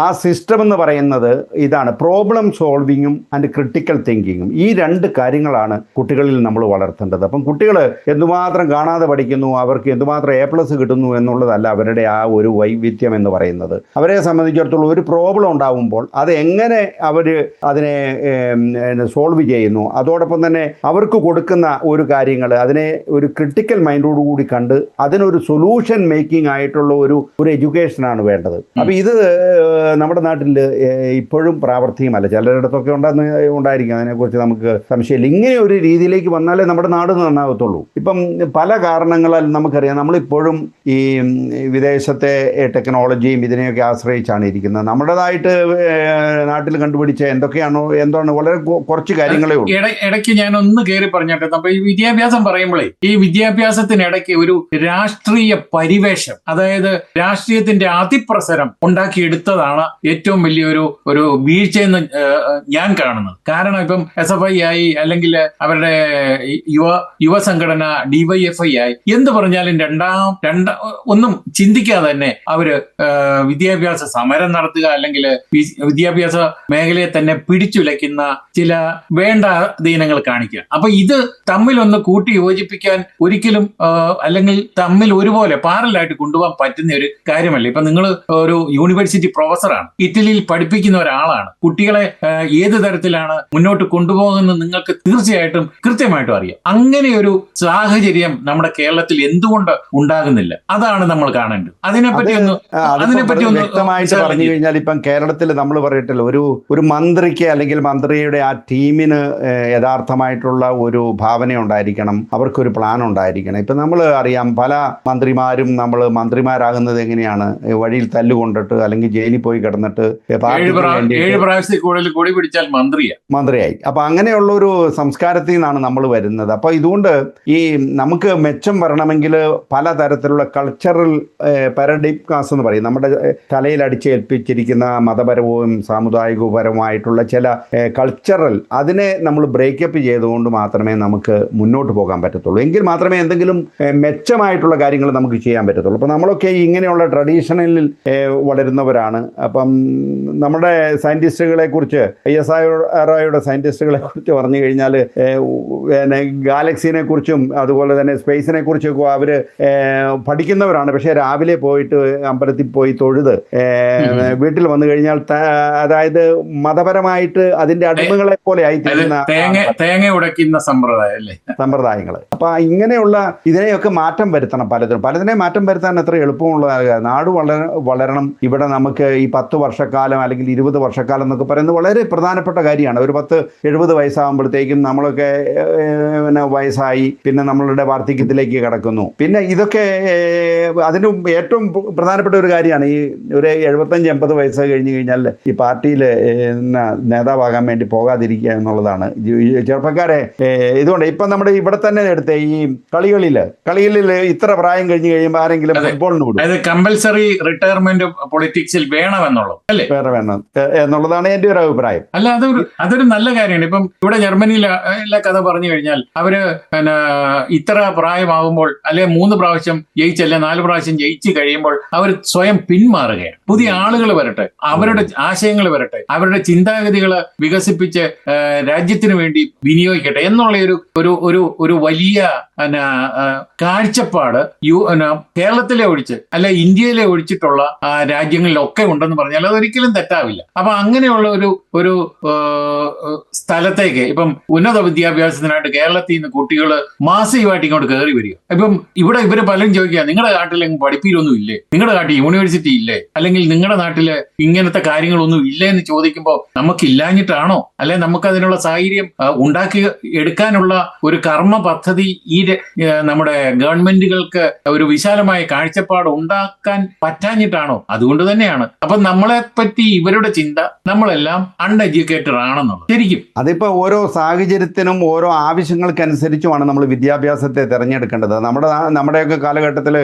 ആ സിസ്റ്റം എന്ന് പറയുന്നത് ഇതാണ്: പ്രോബ്ലം സോൾവിങ്ങും ആൻഡ് ക്രിട്ടിക്കൽ തിങ്കിങ്ങും. ഈ രണ്ട് കാര്യങ്ങളാണ് കുട്ടികളിൽ നമ്മൾ വളർത്തേണ്ടത്. അപ്പം കുട്ടികൾ എന്തുമാത്രം കാണാതെ പഠിക്കുന്നു, അവർക്ക് എന്തുമാത്രം A+ കിട്ടുന്നു എന്നുള്ളതല്ല അവരുടെ ആ ഒരു വൈവിധ്യം എന്ന് പറയുന്നത്. അവരെ സംബന്ധിച്ചിടത്തോളം ഒരു പ്രോബ്ലം ഉണ്ടാവുമ്പോൾ അത് എങ്ങനെ അവർ അതിനെ സോൾവ് ചെയ്യുന്നു, അതോടൊപ്പം തന്നെ അവർക്ക് കൊടുക്കുന്ന ഒരു കാര്യങ്ങൾ അതിനെ ഒരു ക്രിട്ടിക്കൽ മൈൻഡോടുകൂടി കണ്ട് അതിനൊരു സൊല്യൂഷൻ മേക്കിംഗ് ആയിട്ടുള്ള ഒരു എഡ്യൂക്കേഷനാണ് വേണ്ടത്. അപ്പം ഇത് നമ്മുടെ നാട്ടിൽ ഇപ്പോഴും പ്രാവർത്തികമല്ല. ചിലരിടത്തൊക്കെ ഉണ്ടായിരിക്കും, അതിനെക്കുറിച്ച് നമുക്ക് സംശയമില്ല. ഇങ്ങനെ ഒരു രീതിയിലേക്ക് വന്നാലേ നമ്മുടെ നാട് നന്നാകത്തുള്ളൂ. ഇപ്പം പല കാരണങ്ങളാൽ നമുക്കറിയാം, നമ്മളിപ്പോഴും ഈ വിദേശത്തെ ടെക്നോളജിയും ഇതിനെയൊക്കെ ആശ്രയിച്ചാണ് ഇരിക്കുന്നത്. നമ്മുടേതായിട്ട് നാട്ടിൽ കണ്ടുപിടിച്ച എന്താണ് വളരെ കുറച്ച് കാര്യങ്ങളേ ഉള്ളൂ. ഇടയ്ക്ക് ഞാൻ ഒന്ന് കയറി പറഞ്ഞോട്ടെ. അപ്പൊ ഈ വിദ്യാഭ്യാസം പറയുമ്പോഴേ, ഈ വിദ്യാഭ്യാസത്തിനിടയ്ക്ക് ഒരു രാഷ്ട്രീയ പരിവേഷം, അതായത് രാഷ്ട്രീയത്തിന്റെ അതിപ്രസരം ഉണ്ടാക്കിയെടുത്തതാണ് ഏറ്റവും വലിയൊരു വീഴ്ചയെന്ന് ഞാൻ കാണുന്നത്. കാരണം ഇപ്പം SFI ആയി അല്ലെങ്കിൽ അവരുടെ യുവസംഘടന DYFI ആയി എന്ത് പറഞ്ഞാലും ഒന്നും ചിന്തിക്കാതെ തന്നെ അവര് വിദ്യാഭ്യാസ സമരം നടത്തുക, അല്ലെങ്കിൽ വിദ്യാഭ്യാസ മേഖലയെ തന്നെ പിടിച്ചുലയ്ക്കുന്ന ചില വേണ്ട ദീനങ്ങൾ കാണിക്കുക. അപ്പൊ ഇത് തമ്മിലൊന്ന് കൂട്ടി യോജിപ്പിക്കാൻ ഒരിക്കലും, അല്ലെങ്കിൽ തമ്മിൽ ഒരുപോലെ പാരലായിട്ട് കൊണ്ടുപോകാൻ പറ്റുന്ന ഒരു കാര്യമല്ല. ഇപ്പൊ നിങ്ങൾ ഒരു യൂണിവേഴ്സിറ്റി പ്രൊഫസറാണ്, ഇറ്റലിയിൽ പഠിപ്പിക്കുന്ന ഒരാളാണ്. കുട്ടികളെ ഏത് തരത്തിലാണ് മുന്നോട്ട് കൊണ്ടുപോകുന്നത് നിങ്ങൾക്ക് തീർച്ചയായിട്ടും കൃത്യമായിട്ടും അറിയാം. അങ്ങനെ ഒരു സാഹചര്യം നമ്മുടെ കേരളത്തിൽ എന്തുകൊണ്ട് ഉണ്ടാകുന്നില്ല, അതാണ് നമ്മൾ കാണേണ്ടത്. അതിനെപ്പറ്റി ഒന്ന് വ്യക്തമായിട്ട് പറഞ്ഞു കഴിഞ്ഞാൽ, ഇപ്പം കേരളത്തിൽ നമ്മൾ പറയട്ടില്ല, ഒരു മന്ത്രിക്ക് അല്ലെങ്കിൽ മന്ത്രിയുടെ ആ ടീമിന് യഥാർത്ഥമായിട്ടുള്ള ഒരു ഭാവന ഉണ്ടായിരിക്കണം, അവർക്കൊരു പ്ലാൻ ഉണ്ടായിരിക്കണം. ഇപ്പം നമ്മൾ അറിയാം, പല മന്ത്രിമാരും മന്ത്രിമാരാകുന്നത് എങ്ങനെയാണ്? വഴിയിൽ തല്ലുകൊണ്ടിട്ട് അല്ലെങ്കിൽ ജയിലിൽ പോയി കിടന്നിട്ട് 7 പ്രാവശ്യത്തിൽ കൂടുതൽ കൊടി പിടിച്ചാൽ മന്ത്രിയായി. അപ്പൊ അങ്ങനെയുള്ള ഒരു സംസ്കാരത്തിൽ നിന്നാണ് നമ്മൾ വരുന്നത്. അപ്പൊ ഇതുകൊണ്ട് ഈ നമുക്ക് മെച്ചം വരണമെങ്കിൽ പലതരത്തിലുള്ള കൾച്ചറൽ പാരഡിഗ്മാസ് എന്ന് പറയും, നമ്മുടെ തലയിൽ അടിച്ചേൽപ്പിച്ചിരിക്കുന്ന മതപരവും സാമുദായികപരവുമായിട്ടുള്ള ചില കൾച്ചറൽ, അതിനെ നമ്മൾ ബ്രേക്കപ്പ് ചെയ്തുകൊണ്ട് മാത്രമേ നമുക്ക് മുന്നോട്ട് പോകാൻ പറ്റത്തുള്ളൂ. എങ്കിൽ മാത്രമേ എന്തെങ്കിലും മെച്ചമായിട്ടുള്ള കാര്യങ്ങൾ നമുക്ക് ചെയ്യാൻ പറ്റത്തുള്ളൂ. അപ്പോൾ നമ്മളൊക്കെ ഇങ്ങനെയുള്ള ട്രഡീഷണലിൽ വളരുന്നവരാണ്. അപ്പം നമ്മുടെ സയൻറ്റിസ്റ്റുകളെ കുറിച്ച്, ISROയുടെ സയൻറ്റിസ്റ്റുകളെ കുറിച്ച് പറഞ്ഞു കഴിഞ്ഞാൽ, ഗാലക്സിനെ കുറിച്ചും അതുപോലെ തന്നെ സ്പേസിനെ കുറിച്ചൊക്കെ അവർ പഠിക്കുന്നവരാണ്. പക്ഷേ രാവിലെ പോയിട്ട് അമ്പലത്തിൽ പോയി തൊഴുത് വീട്ടിൽ വന്നു കഴിഞ്ഞാൽ, അതായത് മതപരമായിട്ട് അതിന്റെ അടിമകളെ പോലെ ആയിത്തീരുന്ന തേങ്ങ ഉടയ്ക്കുന്ന സമ്പ്രദായങ്ങൾ. അപ്പൊ ഇങ്ങനെയുള്ള ഇതിനെയൊക്കെ മാറ്റം വരുത്തണം. പലതിനെ മാറ്റം വരുത്താൻ എത്ര എളുപ്പമുള്ള നാട് വളരണം. ഇവിടെ നമുക്ക് ഈ 10 വർഷക്കാലം അല്ലെങ്കിൽ 20 വർഷക്കാലം എന്നൊക്കെ പറയുന്നത് വളരെ പ്രധാനപ്പെട്ട കാര്യമാണ്. ഒരു 70 വയസ്സാകുമ്പോഴത്തേക്കും നമ്മളൊക്കെ വയസ്സായി, പിന്നെ നമ്മളുടെ വാർദ്ധക്യത്തിലേക്ക് കിടക്കുന്നു. പിന്നെ ഇതൊക്കെ അതിന് ഏറ്റവും പ്രധാനപ്പെട്ട ഒരു കാര്യമാണ്. ഈ ഒരു 75-80 വയസ്സ് കഴിഞ്ഞ് കഴിഞ്ഞാൽ ഈ പാർട്ടിയിൽ നേതാവാകാൻ വേണ്ടി പോകാതിരിക്കുക എന്നുള്ളതാണ്. ചെറുപ്പക്കാരെ ഇതുകൊണ്ട് ഇപ്പം നമ്മുടെ ഇവിടെ തന്നെ എടുത്ത ഈ കളികളിൽ ഇത്ര പ്രായം കഴിഞ്ഞ് കഴിയുമ്പോൾ ആരെങ്കിലും ഫുട്ബോളിന് വിടും. അതായത് കമ്പൽസറി റിട്ടയർമെന്റ് പൊളിറ്റിക്സിൽ വേണമെന്നുള്ളത് അല്ലേ? വേണം എന്നുള്ളതാണ് എന്റെ ഒരു അഭിപ്രായം. അല്ല, അതൊരു നല്ല കാര്യമാണ്. ഇപ്പം ഇവിടെ ജർമ്മനിയിലെ കഥ പറഞ്ഞു കഴിഞ്ഞാൽ അവര് ഇത്ര പ്രായമാകുമ്പോൾ അല്ലെ 3 പ്രാവശ്യം ജയിച്ചല്ലേ 4 പ്രാവശ്യം ജയിച്ചു കഴിയുമ്പോൾ അവർ സ്വയം പിന്മാറുകയാണ്. പുതിയ ആളുകൾ വരട്ടെ, അവരുടെ ആശയങ്ങൾ വരട്ടെ, അവരുടെ ചിന്താഗതികൾ വികസിപ്പിച്ച് രാജ്യത്തിന് വേണ്ടി വിനിയോഗിക്കട്ടെ എന്നുള്ള ഒരു വലിയ കാഴ്ചപ്പാട് കേരളത്തിലെ ഒഴിച്ച് അല്ല ഇന്ത്യയിലെ ഒഴിച്ചിട്ടുള്ള രാജ്യങ്ങളിലൊക്കെ ഉണ്ടെന്ന് പറഞ്ഞാൽ അതൊരിക്കലും തെറ്റാവില്ല. അപ്പൊ അങ്ങനെയുള്ള ഒരു സ്ഥലത്തേക്ക് ഇപ്പം ഉന്നത വിദ്യാഭ്യാസത്തിനായിട്ട് കേരളത്തിൽ നിന്ന് കുട്ടികൾ മാസീവായിട്ട് ഇങ്ങോട്ട് കയറി വരിക. ഇപ്പം ഇവിടെ ഇവര് പലരും ചോദിക്കുക, നിങ്ങളുടെ നാട്ടിൽ പഠിപ്പിലൊന്നും ഇല്ലേ, നിങ്ങളുടെ നാട്ടിൽ യൂണിവേഴ്സിറ്റി ഇല്ലേ, അല്ലെങ്കിൽ നിങ്ങളുടെ നാട്ടില് ഇങ്ങനത്തെ കാര്യങ്ങളൊന്നും ഇല്ലേ എന്ന് ചോദിക്കുമ്പോൾ നമുക്കില്ലാഞ്ഞിട്ടാണോ, അല്ലെ നമുക്ക് അതിനുള്ള സാഹചര്യം ഉണ്ടാക്കി എടുക്കാനുള്ള ഒരു കർമ്മ പദ്ധതി ഈ നമ്മുടെ ഗവൺമെന്റുകൾക്ക് ഒരു വിശാലമായ കാഴ്ചപ്പാട് ഉണ്ടാക്കാൻ പറ്റാഞ്ഞിട്ടാണോ? അതുകൊണ്ട് തന്നെയാണ്. അപ്പൊ നമ്മളെ പറ്റി ഇവരുടെ ചിന്ത നമ്മളെല്ലാം അൺഎഡ്യൂക്കേറ്റഡ് ആണെന്നുള്ളത്. ശരിക്കും അതിപ്പോ ഓരോ സാഹചര്യത്തിനും ഓരോ ആവശ്യങ്ങൾക്കനുസരിച്ചുമാണ് നമ്മൾ വിദ്യാഭ്യാസത്തെ തിരഞ്ഞെടുക്കേണ്ടത്. നമ്മുടെയൊക്കെ കാലഘട്ടത്തിൽ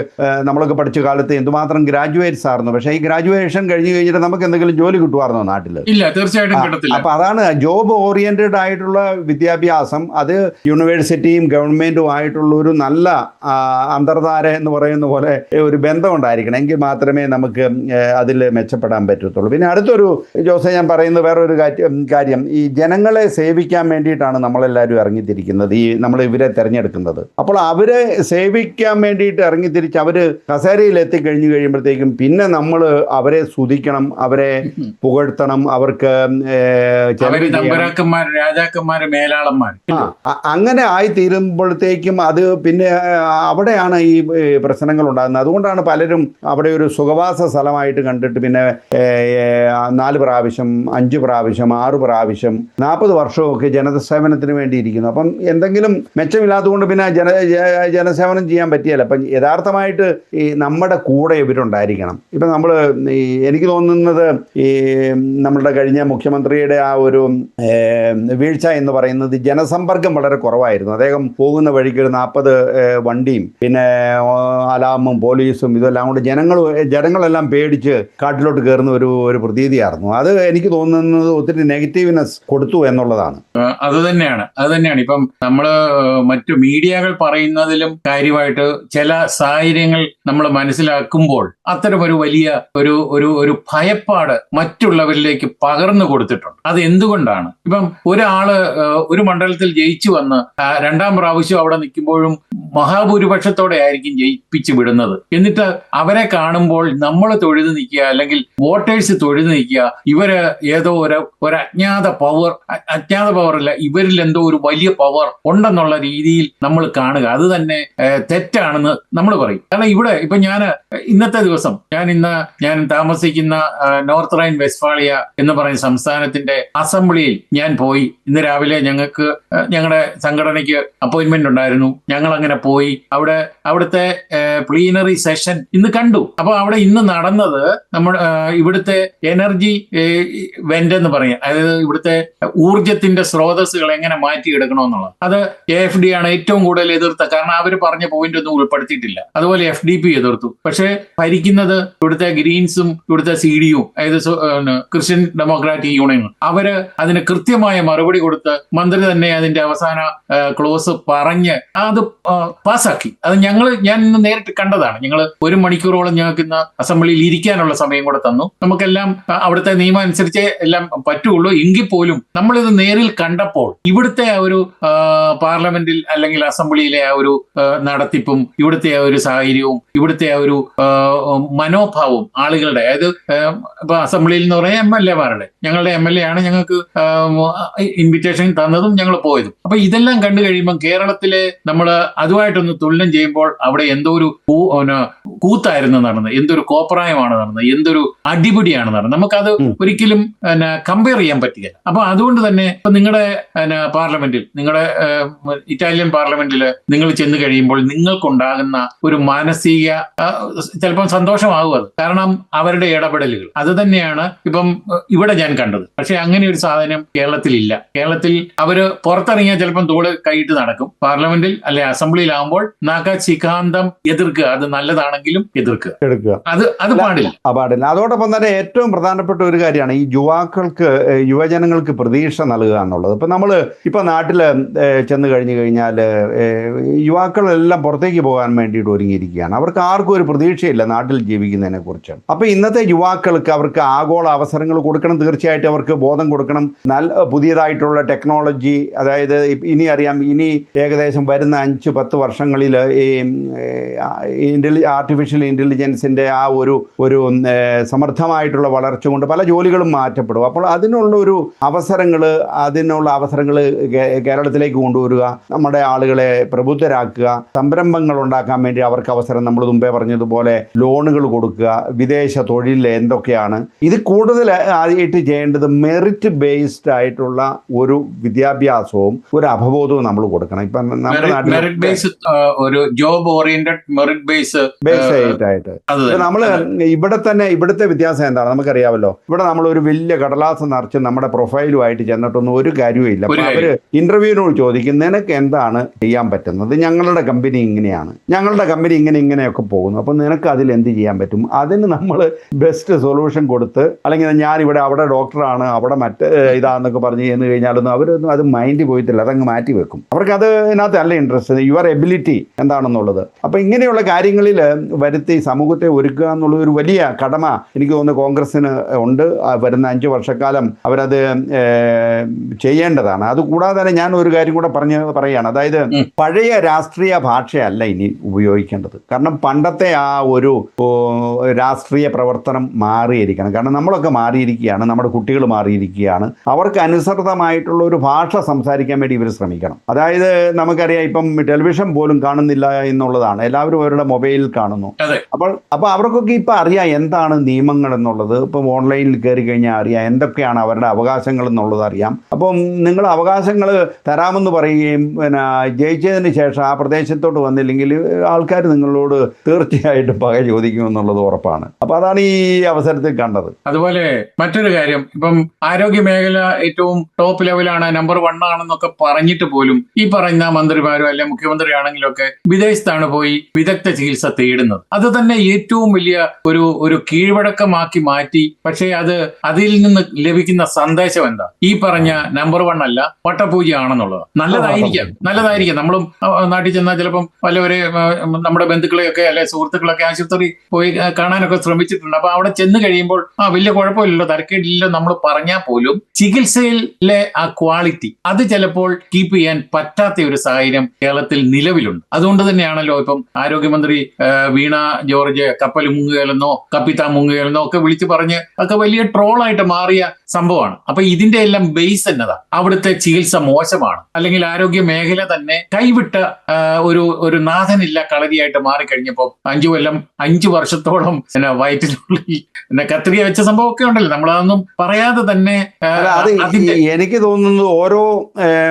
നമ്മളൊക്കെ പഠിച്ച കാലത്ത് എന്തുമാത്രം ഗ്രാജുവേറ്റ്സ് ആയിരുന്നു. പക്ഷേ ഈ ഗ്രാജുവേഷൻ കഴിഞ്ഞ് കഴിഞ്ഞിട്ട് നമുക്ക് എന്തെങ്കിലും ജോലി കിട്ടുമായിരുന്നോ നാട്ടിൽ? ഇല്ല, തീർച്ചയായിട്ടും കിട്ടത്തില്ല. അപ്പൊ അതാണ് ജോബ് ഓറിയന്റഡ് ആയിട്ടുള്ള വിദ്യാഭ്യാസം. അത് യൂണിവേഴ്സിറ്റിയും ഗവൺമെന്റും ആയിട്ടുള്ള ഒരു നല്ല അന്തർധാര എന്ന് പറയുന്ന പോലെ ഒരു ബന്ധം ഉണ്ടായിരിക്കണം. എങ്കിൽ മാത്രമേ നമുക്ക് അതിൽ മെച്ചപ്പെടാൻ പറ്റത്തുള്ളൂ. പിന്നെ അടുത്തൊരു ജോസെ ഞാൻ പറയുന്നത് വേറൊരു കാര്യം, ഈ ജനങ്ങളെ സേവിക്കാൻ വേണ്ടിയിട്ടാണ് നമ്മളെല്ലാവരും ഇറങ്ങിത്തിരിക്കുന്നത്, നമ്മൾ ഇവരെ തിരഞ്ഞെടുക്കുന്നത്. അപ്പോൾ അവരെ സേവിക്കാൻ വേണ്ടിയിട്ട് ഇറങ്ങിത്തിരിച്ച് അവർ കസേരയിൽ എത്തിക്കഴിഞ്ഞു കഴിയുമ്പോഴത്തേക്കും പിന്നെ നമ്മൾ അവരെ സ്തുതിക്കണം, അവരെ പുകഴ്ത്തണം, അവർക്ക് രാജാക്കന്മാര് മേലാളന്മാർ അങ്ങനെ ആയിത്തീരുമ്പോഴത്തേക്കും അത് പിന്നെ അവിടെയാണ് ഈ പ്രശ്നങ്ങൾ ഉണ്ടാകുന്നത്. അതുകൊണ്ടാണ് പലരും അവിടെ ഒരു സുഖവാസ സ്ഥലമായിട്ട് കണ്ടിട്ട് പിന്നെ 4 പ്രാവശ്യം 5 പ്രാവശ്യം 6 പ്രാവശ്യം 40 വർഷമൊക്കെ ജനസേവനത്തിന് വേണ്ടി ഇരിക്കുന്നു. അപ്പം എന്തെങ്കിലും മെച്ചമില്ലാത്തതുകൊണ്ട് പിന്നെ ജനസേവനം ചെയ്യാൻ പറ്റിയല്ല. അപ്പം യഥാർത്ഥമായിട്ട് ഈ നമ്മുടെ കൂടെ ഇവരുണ്ടായിരിക്കണം. ഇപ്പം നമ്മൾ എനിക്ക് തോന്നുന്നത് ഈ നമ്മളുടെ കഴിഞ്ഞ മുഖ്യമന്ത്രിയുടെ ആ ഒരു വീഴ്ച എന്ന് പറയുന്നത് ജനസമ്പർക്കം വളരെ കുറവായിരുന്നു. അദ്ദേഹം പോകുന്ന വഴിക്ക് 40 വണ്ടിയും പിന്നെ അലാമും പോലീസും ഇതെല്ലാം കൊണ്ട് ജനങ്ങളെല്ലാം പേടിച്ച് കാട്ടിലോട്ട് കയറുന്ന ഒരു പ്രതീതിയായിരുന്നു. അത് എനിക്ക് തോന്നുന്നത് ഒത്തിരി നെഗറ്റീവ്നെസ് കൊടുത്തു എന്നുള്ളതാണ്. അത് തന്നെയാണ് ഇപ്പം നമ്മള് മറ്റു മീഡിയകൾ പറയുന്നതിലും കാര്യമായിട്ട് ചില സാഹചര്യങ്ങൾ നമ്മൾ മനസ്സിലാക്കുമ്പോൾ അത്തരം ഒരു വലിയ ഒരു ഭയപ്പാട് മറ്റുള്ളവരിലേക്ക് പകർന്നു കൊടുത്തിട്ടുണ്ട്. അത് എന്തുകൊണ്ടാണ്? ഇപ്പം ഒരാള് ഒരു മണ്ഡലത്തിൽ ജയിച്ചു വന്ന് 2ാം പ്രാവശ്യം അവിടെ നിൽക്കുമ്പോഴും മഹാഭൂരിപക്ഷത്തോടെ ആയിരിക്കും ജയിപ്പിച്ചു വിടുന്നത്. എന്നിട്ട് അവരെ കാണുമ്പോൾ നമ്മൾ തൊഴുതു നിൽക്കുക, അല്ലെങ്കിൽ വോട്ടേഴ്സ് തൊഴുതു നിൽക്കുക, ഇവര് ഏതോ ഒരു അജ്ഞാത പവർ അല്ല, ഇവരിൽ എന്തോ ഒരു വലിയ പവർ ഉണ്ടെന്നുള്ള രീതിയിൽ നമ്മൾ കാണുക. അത് തന്നെ തെറ്റാണെന്ന് നമ്മൾ പറയും. കാരണം ഇവിടെ ഇപ്പൊ ഇന്നത്തെ ദിവസം ഞാൻ താമസിക്കുന്ന നോർത്ത് റൈൻ വെസ്റ്റ്ഫാളിയ എന്ന് പറയുന്ന സംസ്ഥാനത്തിന്റെ അസംബ്ലിയിൽ ഞാൻ പോയി. ഇന്ന് രാവിലെ ഞങ്ങളുടെ സംഘടനയ്ക്ക് അപ്പോയിന്റ്മെന്റ് ഉണ്ടായിരുന്നു. ഞങ്ങൾ അങ്ങനെ പോയി അവിടുത്തെ പ്ലീനറി സെഷൻ ഇന്ന് കണ്ടു. അപ്പൊ അവിടെ ഇന്ന് നടന്നത് ഇവിടുത്തെ എനർജി വെന്റ് എന്ന് പറയും, അതായത് ഇവിടുത്തെ ഊർജത്തിന്റെ സ്രോതസ്സുകൾ എങ്ങനെ മാറ്റിയെടുക്കണമെന്നുള്ളത്. അത് AFD ആണ് ഏറ്റവും കൂടുതൽ എതിർത്ത. കാരണം അവർ പറഞ്ഞ പോയിന്റ് ഒന്നും ഉൾപ്പെടുത്തിയിട്ടില്ല. അതുപോലെ FDP എതിർത്തു. പക്ഷെ ഭരിക്കുന്നത് ഇവിടുത്തെ ഗ്രീൻസും ഇവിടുത്തെ CDUം, അതായത് ക്രിസ്ത്യൻ ഡെമോക്രാറ്റിക് യൂണിയനും, അവര് അതിന് കൃത്യമായ മറുപടി കൊടുത്ത് മന്ത്രി തന്നെ അതിന്റെ അവസാന ക്ലോസ് പറഞ്ഞ് അത് പാസ്സാക്കി. അത് ഞാൻ ഇന്ന് നേരിട്ട് കണ്ടതാണ്. ഞങ്ങൾ 1 മണിക്കൂറോളം ഞങ്ങൾക്ക് ഇന്ന് അസംബ്ലിയിൽ ഇരിക്കാനുള്ള സമയം കൂടെ തന്നു. നമുക്കെല്ലാം അവിടുത്തെ നിയമം അനുസരിച്ച് എല്ലാം പറ്റുള്ളൂ. എങ്കിൽ പോലും നമ്മളിത് നേരിൽ കണ്ടപ്പോൾ ഇവിടുത്തെ ആ ഒരു പാർലമെന്റിൽ അല്ലെങ്കിൽ അസംബ്ലിയിലെ ആ ഒരു നടത്തിപ്പും ഇവിടുത്തെ ആ ഒരു സാഹചര്യവും ഇവിടുത്തെ ആ ഒരു മനോഭാവവും ആളുകളുടെ, അതായത് ഇപ്പൊ അസംബ്ലിയിൽ എന്ന് പറഞ്ഞാൽ MLA-മാരുടെ, ഞങ്ങളുടെ MLA ആണ് ഞങ്ങൾക്ക് ഇൻവിറ്റേഷൻ തന്നതും ഞങ്ങൾ പോയതും. അപ്പൊ ഇതെല്ലാം കണ്ടു കഴിയുമ്പോൾ കേരളത്തിലെ നമ്മൾ അതുമായിട്ട് അതുമായിട്ടൊന്ന് തുലനം ചെയ്യുമ്പോൾ അവിടെ എന്തോ ഒരു കൂത്തായിരുന്നു നടന്നത്, എന്തൊരു കോപ്രായമാണ് നടന്നത്, എന്തൊരു അടിപിടിയാണ് നടന്നത്. നമുക്കത് ഒരിക്കലും കമ്പയർ ചെയ്യാൻ പറ്റുകയില്ല. അപ്പൊ അതുകൊണ്ട് തന്നെ ഇപ്പൊ നിങ്ങളുടെ പാർലമെന്റിൽ, നിങ്ങളുടെ ഇറ്റാലിയൻ പാർലമെന്റിൽ നിങ്ങൾ ചെന്ന് കഴിയുമ്പോൾ നിങ്ങൾക്കുണ്ടാകുന്ന ഒരു മാനസിക ചിലപ്പം സന്തോഷമാകും അത്. കാരണം അവരുടെ ഇടപെടലുകൾ അത് തന്നെയാണ് ഇപ്പം ഇവിടെ ഞാൻ കണ്ടത്. പക്ഷെ അങ്ങനെ ഒരു സാധനം കേരളത്തിലില്ല. കേരളത്തിൽ അവര് പുറത്തിറങ്ങിയാൽ ചിലപ്പം തോള് കൈയിട്ട് നടക്കും. പാർലമെന്റിൽ അല്ലെ അസംബ്ലിയിലാവുമ്പോൾ ശിഖാന്തം എതിർക്കുക, അത് നല്ലതാണെങ്കിലും എതിർക്കുക, അത് പാടില്ല. അതോടൊപ്പം തന്നെ ഏറ്റവും പ്രധാനപ്പെട്ട ഒരു കാര്യമാണ് ഈ യുവജനങ്ങൾക്ക് പ്രതീക്ഷ നൽകുക എന്നുള്ളത്. ഇപ്പൊ നാട്ടില് ചെന്ന് കഴിഞ്ഞു കഴിഞ്ഞാൽ യുവാക്കളെല്ലാം പുറത്തേക്ക് പോകാൻ വേണ്ടിയിട്ട് ഒരുങ്ങിയിരിക്കുകയാണ്. അവർക്ക് ആർക്കും ഒരു പ്രതീക്ഷയില്ല നാട്ടിൽ ജീവിക്കുന്നതിനെ കുറിച്ച്. അപ്പൊ ഇന്നത്തെ യുവാക്കൾക്ക് അവർക്ക് ആഗോള അവസരങ്ങൾ കൊടുക്കണം, തീർച്ചയായിട്ടും അവർക്ക് ബോധം കൊടുക്കണം. പുതിയതായിട്ടുള്ള ടെക്നോളജി, അതായത് ഇനി അറിയാം, ഇനി ഏകദേശം വരുന്ന 5-10 വർഷങ്ങളിൽ ഈ ആർട്ടിഫിഷ്യൽ ഇന്റലിജൻസിന്റെ ആ ഒരു സമർത്ഥമായിട്ടുള്ള വളർച്ച കൊണ്ട് പല ജോലികളും മാറ്റപ്പെടും. അപ്പോൾ അതിനുള്ള അവസരങ്ങൾ കേരളത്തിലേക്ക് കൊണ്ടുവരിക, നമ്മുടെ ആളുകളെ പ്രബുദ്ധരാക്കുക, സംരംഭങ്ങൾ ഉണ്ടാക്കാൻ വേണ്ടി അവർക്ക് അവസരം, നമ്മൾ മുമ്പേ പറഞ്ഞതുപോലെ ലോണുകൾ കൊടുക്കുക, വിദേശ തൊഴിൽ എന്തൊക്കെയാണ്. ഇത് കൂടുതൽ ആയിട്ട് ചെയ്യേണ്ടത് മെറിറ്റ് ബേസ്ഡ് ആയിട്ടുള്ള ഒരു വിദ്യാഭ്യാസവും ഒരു അവബോധവും നമ്മൾ കൊടുക്കണം. ഇപ്പൊ നമ്മുടെ നാട്ടിൽ ഒരു ജോബ് ഓറിയന്റഡ് മെറിറ്റ് ബേസ് ആയിട്ട് ഇവിടുത്തെ വ്യത്യാസം എന്താണ് നമുക്കറിയാമല്ലോ. ഇവിടെ നമ്മൾ ഒരു വലിയ കടലാസ് നിറച്ച് നമ്മുടെ പ്രൊഫൈലുമായിട്ട് ചെന്നിട്ടൊന്നും ഒരു കാര്യവുമില്ല. അപ്പൊ അവര് ഇന്റർവ്യൂവിനോട് ചോദിക്കും, നിനക്ക് എന്താണ് ചെയ്യാൻ പറ്റുന്നത്? ഞങ്ങളുടെ കമ്പനി ഇങ്ങനെയാണ്, ഞങ്ങളുടെ കമ്പനി ഇങ്ങനെയൊക്കെ പോകുന്നു, അപ്പൊ നിനക്ക് അതിൽ എന്ത് ചെയ്യാൻ പറ്റും? അതിന് നമ്മൾ ബെസ്റ്റ് സൊല്യൂഷൻ കൊടുത്ത്, അല്ലെങ്കിൽ അവിടെ ഡോക്ടറാണ്, അവിടെ ഇതാന്നൊക്കെ പറഞ്ഞ് ചെന്ന് കഴിഞ്ഞാലൊന്നും അവരൊന്നും അത് മൈൻഡ് പോയിട്ടില്ല, അതങ്ങ് മാറ്റി വെക്കും. അവർക്ക് അതിനകത്ത് അല്ല ഇൻട്രസ്റ്റ്, യുവർ എബിലിറ്റി എന്താണെന്നുള്ളത്. അപ്പൊ ഇങ്ങനെയുള്ള കാര്യങ്ങളിൽ വരുത്തി സമൂഹത്തെ ഒരുക്കുക എന്നുള്ളത് ഒരു വലിയ കടമ എനിക്ക് തോന്നുന്നു കോൺഗ്രസിന് ഉണ്ട്. വരുന്ന 5 വർഷക്കാലം അവരത് ചെയ്യേണ്ടതാണ്. അതുകൂടാതെ തന്നെ ഞാൻ ഒരു കാര്യം കൂടെ പറയുകയാണ്. അതായത് പഴയ രാഷ്ട്രീയ ഭാഷയല്ല ഇനി ഉപയോഗിക്കേണ്ടത്. കാരണം പണ്ടത്തെ ആ ഒരു രാഷ്ട്രീയ പ്രവർത്തനം മാറിയിരിക്കണം. കാരണം നമ്മളൊക്കെ മാറിയിരിക്കുകയാണ്, നമ്മുടെ കുട്ടികൾ മാറിയിരിക്കുകയാണ്. അവർക്ക് അനുസൃതമായിട്ടുള്ള ഒരു ഭാഷ സംസാരിക്കാൻ വേണ്ടി ഇവർ ശ്രമിക്കണം. അതായത് നമുക്കറിയാം, ഇപ്പം ടെലിവിഷൻ പോലും കാണുന്നില്ല എന്നുള്ളതാണ്, എല്ലാവരും അവരുടെ മൊബൈലിൽ കാണുന്നു. അപ്പോൾ അവർക്കൊക്കെ ഇപ്പം അറിയാം എന്താണ് നിയമങ്ങൾ എന്നുള്ളത്. ഇപ്പം ഓൺലൈനിൽ കയറി കഴിഞ്ഞാൽ അറിയാം എന്തൊക്കെയാണ് അവരുടെ അവകാശങ്ങൾ എന്നുള്ളത് അറിയാം. അപ്പം നിങ്ങൾ അവകാശങ്ങൾ തരാമെന്ന് പറയുകയും ജയിച്ചതിന് ശേഷം ആ പ്രദേശത്തോട്ട് വന്നില്ലെങ്കിൽ ആൾക്കാർ നിങ്ങളോട് തീർച്ചയായിട്ടും പക ചോദിക്കുമെന്നുള്ളത് ഉറപ്പാണ്. അപ്പൊ അതാണ് ഈ അവസരത്തിൽ കണ്ടത്. അതുപോലെ മറ്റൊരു കാര്യം, ഇപ്പം ആരോഗ്യ മേഖല ഏറ്റവും ടോപ്പ് ലെവലാണ്, നമ്പർ 1 ആണെന്നൊക്കെ പറഞ്ഞിട്ട് പോലും ഈ പറയുന്ന മന്ത്രിമാരും അല്ലെ മുഖ്യമന്ത്രി ആണെങ്കിലും ഒക്കെ വിദേശത്താണ് പോയി വിദഗ്ധ ചികിത്സ തേടുന്നത്. അത് തന്നെ ഏറ്റവും വലിയ ഒരു കീഴ്വഴക്കമാക്കി മാറ്റി. പക്ഷേ അതിൽ നിന്ന് ലഭിക്കുന്ന സന്ദേശം എന്താ? ഈ പറഞ്ഞ നമ്പർ 1 അല്ല, വട്ടപൂജയാണെന്നുള്ളത്. നല്ലതായിരിക്കാം. നമ്മളും നാട്ടിൽ ചെന്നാൽ ചിലപ്പം വല്ലവരെ നമ്മുടെ ബന്ധുക്കളെയൊക്കെ അല്ലെ സുഹൃത്തുക്കളൊക്കെ ആശുപത്രി പോയി കാണാനൊക്കെ ശ്രമിച്ചിട്ടുണ്ട്. അപ്പൊ അവിടെ ചെന്ന് കഴിയുമ്പോൾ വലിയ കുഴപ്പമില്ലല്ലോ, തരക്കേടില്ലല്ലോ നമ്മൾ പറഞ്ഞാൽ പോലും ചികിത്സയിലെ ആ ക്വാളിറ്റി അത് ചിലപ്പോൾ കീപ്പ് ചെയ്യാൻ പറ്റാത്ത ഒരു സാഹചര്യം കേരളത്തിൽ നിലവിലുണ്ട്. അതുകൊണ്ട് തന്നെയാണല്ലോ ഇപ്പം ആരോഗ്യമന്ത്രി വീണ ജോർജ് കപ്പൽ മുങ്ങുകയെന്നോ കപ്പിത്താൻ മുങ്ങുകയെന്നോ ഒക്കെ വിളിച്ചു പറഞ്ഞ് ഒക്കെ വലിയ ട്രോളായിട്ട് മാറിയ സംഭവമാണ്. അപ്പൊ ഇതിന്റെ എല്ലാം ബേസ് എന്നതാ, അവിടുത്തെ ചികിത്സ മോശമാണ്, അല്ലെങ്കിൽ ആരോഗ്യ മേഖല തന്നെ കൈവിട്ട ഒരു നാഥനില്ല കളരിയായിട്ട് മാറിക്കഴിഞ്ഞപ്പോൾ 5 വർഷത്തോളം വയറ്റിനുള്ളിൽ കത്രിക വെച്ച സംഭവമൊക്കെ ഉണ്ടല്ലോ. നമ്മളതൊന്നും പറയാതെ തന്നെ എനിക്ക് തോന്നുന്നത് ഓരോ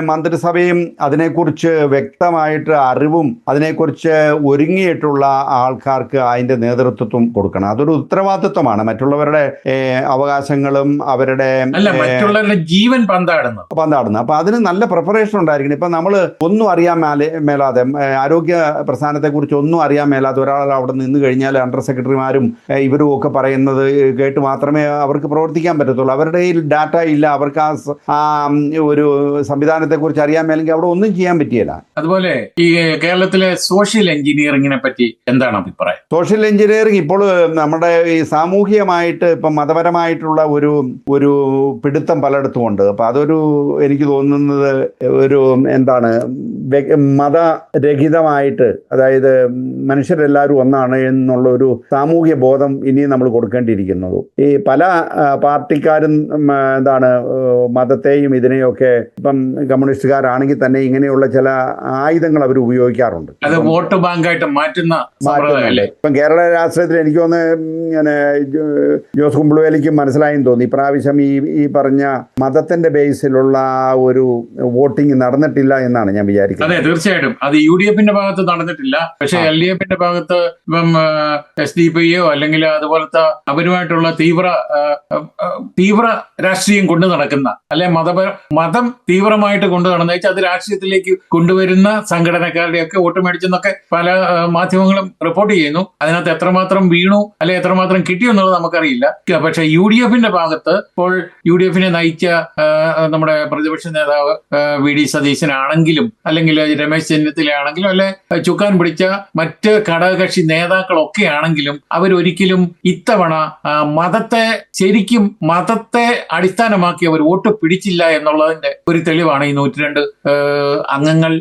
മന്ത്രിസഭയും അതിനെക്കുറിച്ച് വ്യക്തമായിട്ട് അറിവും അതിനെക്കുറിച്ച് ഒരുങ്ങിയിട്ടുള്ള ആൾക്കാർക്ക് അതിന്റെ നേതൃത്വം കൊടുക്കണം. അതൊരു ഉത്തരവാദിത്വമാണ്. മറ്റുള്ളവരുടെ അവകാശങ്ങളും അവരുടെ മറ്റുള്ളവരുടെ ജീവൻ പന്താടുന്നു. അപ്പൊ അതിന് നല്ല പ്രിപ്പറേഷൻ ഉണ്ടായിരിക്കണം. ഇപ്പൊ നമ്മൾ ഒന്നും അറിയാൻ മേലാതെ, ആരോഗ്യ പ്രസ്ഥാനത്തെ കുറിച്ച് ഒന്നും അറിയാൻ മേലാതെ ഒരാൾ അവിടെ നിന്ന് കഴിഞ്ഞാൽ അണ്ടർ സെക്രട്ടറിമാരും ഇവരും ഒക്കെ പറയുന്നത് കേട്ട് മാത്രമേ അവർക്ക് പ്രവർത്തിക്കാൻ പറ്റത്തുള്ളൂ. അവരുടെ ഡാറ്റ ഇല്ല, അവർക്ക് ആ ഒരു സംവിധാനത്തെ കുറിച്ച് അറിയാൻ മേലെങ്കിൽ അവിടെ ഒന്നും ചെയ്യാൻ പറ്റിയില്ല. അതുപോലെ ഈ കേരളത്തിലെ സോഷ്യൽ എഞ്ചിനീയറിംഗിനെ പറ്റി എന്താണ് അഭിപ്രായം? സോഷ്യൽ എഞ്ചിനീയറിംഗ് ഇപ്പോൾ നമ്മുടെ ഈ സാമൂഹികമായിട്ട് ഇപ്പം മതപരമായിട്ടുള്ള ഒരു പിടുത്തം പലയിടത്തും ഉണ്ട്. അപ്പൊ എനിക്ക് തോന്നുന്നത് എന്താണ് മതരഹിതമായിട്ട്, അതായത് മനുഷ്യരെല്ലാവരും ഒന്നാണ് എന്നുള്ള ഒരു സാമൂഹ്യ ബോധം ഇനിയും നമ്മൾ കൊടുക്കേണ്ടിയിരിക്കുന്നത്. ഈ പല പാർട്ടിക്കാരും എന്താണ് മതത്തെയും ഇതിനെയൊക്കെ, ഇപ്പം കമ്മ്യൂണിസ്റ്റുകാരാണെങ്കിൽ തന്നെ ഇങ്ങനെയുള്ള ചില ആയുധങ്ങൾ അവർ ഉപയോഗിക്കാറുണ്ട്. അത് വോട്ട് ബാങ്കായിട്ട് മാറ്റുന്നുണ്ട്. ഇപ്പം കേരള രാഷ്ട്രീയത്തിൽ എനിക്ക് തോന്നുന്നു ഇങ്ങനെ ജോസ് കുമ്പളവേലിക്ക് മനസ്സിലായെന്ന് തോന്നി, ഇപ്രാവശ്യം ഈ പറഞ്ഞ മതത്തിന്റെ ബേസിലുള്ള ഒരു വോട്ടിംഗ് നടന്നിട്ടില്ല എന്നാണ് ഞാൻ വിചാരിക്കുന്നത്. അതെ, തീർച്ചയായിട്ടും അത് UDF-ന്റെ ഭാഗത്ത് നടന്നിട്ടില്ല. പക്ഷെ LDF-ന്റെ ഭാഗത്ത് ഇപ്പം SDPയോ അല്ലെങ്കിൽ അതുപോലത്തെ അവരുമായിട്ടുള്ള തീവ്ര രാഷ്ട്രീയം കൊണ്ടു നടക്കുന്ന, അല്ലെ മതം തീവ്രമായിട്ട് കൊണ്ടു നടന്ന അത് രാഷ്ട്രീയത്തിലേക്ക് കൊണ്ടുവരുന്ന സംഘടനക്കാരുടെയൊക്കെ വോട്ട് മേടിച്ചെന്നൊക്കെ പല മാധ്യമങ്ങളും റിപ്പോർട്ട് ചെയ്യുന്നു. അതിനകത്ത് എത്രമാത്രം വീണു അല്ലെ എത്രമാത്രം കിട്ടി എന്നുള്ളത് നമുക്കറിയില്ല. പക്ഷെ UDF-ന്റെ ഭാഗത്ത് ഇപ്പോൾ UDF-നെ നയിച്ച നമ്മുടെ പ്രതിപക്ഷ നേതാവ് VD സതീശനാണെങ്കിലും അല്ലെങ്കിൽ രമേശ് ചെന്നിത്തലയാണെങ്കിലും അല്ലെ ചുക്കാൻ പിടിച്ച മറ്റ് ഘടകകക്ഷി നേതാക്കളൊക്കെ ആണെങ്കിലും അവരൊരിക്കലും ഇത്തവണ മതത്തെ അടിസ്ഥാനമാക്കി അവർ വോട്ട് പിടിച്ചില്ല എന്നുള്ളതിന്റെ ഒരു തെളിവാണ് ഈ 102 അംഗങ്ങൾ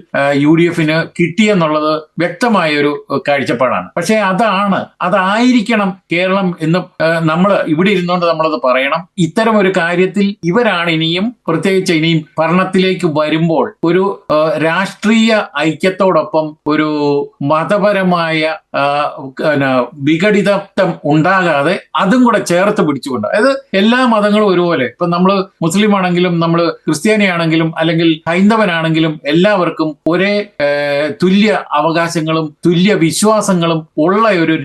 UDF-ന് കിട്ടിയെന്നുള്ളത് വ്യക്തമായ ഒരു കാഴ്ചപ്പാടാണ്. പക്ഷെ അതായിരിക്കണം കേരളം എന്ന് നമ്മൾ ഇവിടെ ഇരുന്നുകൊണ്ട് നമ്മളത് പറയണം. ഇത്തരം ഒരു കാര്യത്തിൽ ഇവരാണ് പ്രത്യേകിച്ച് ഇനിയും ഭരണത്തിലേക്ക് വരുമ്പോൾ ഒരു രാഷ്ട്രീയ ഐക്യത്തോടൊപ്പം ഒരു മതപരമായ വിഘടിതത്വം ഉണ്ടാകാതെ അതും കൂടെ ചേർത്ത് പിടിച്ചുകൊണ്ട്, അതായത് എല്ലാ മതങ്ങളും ഒരുപോലെ, ഇപ്പൊ നമ്മള് മുസ്ലിം ആണെങ്കിലും നമ്മൾ ക്രിസ്ത്യാനിയാണെങ്കിലും അല്ലെങ്കിൽ ഹൈന്ദവനാണെങ്കിലും എല്ലാവർക്കും ഒരേ തുല്യ അവകാശങ്ങളും തുല്യ വിശ്വാസങ്ങളും ഉള്ള ഒരു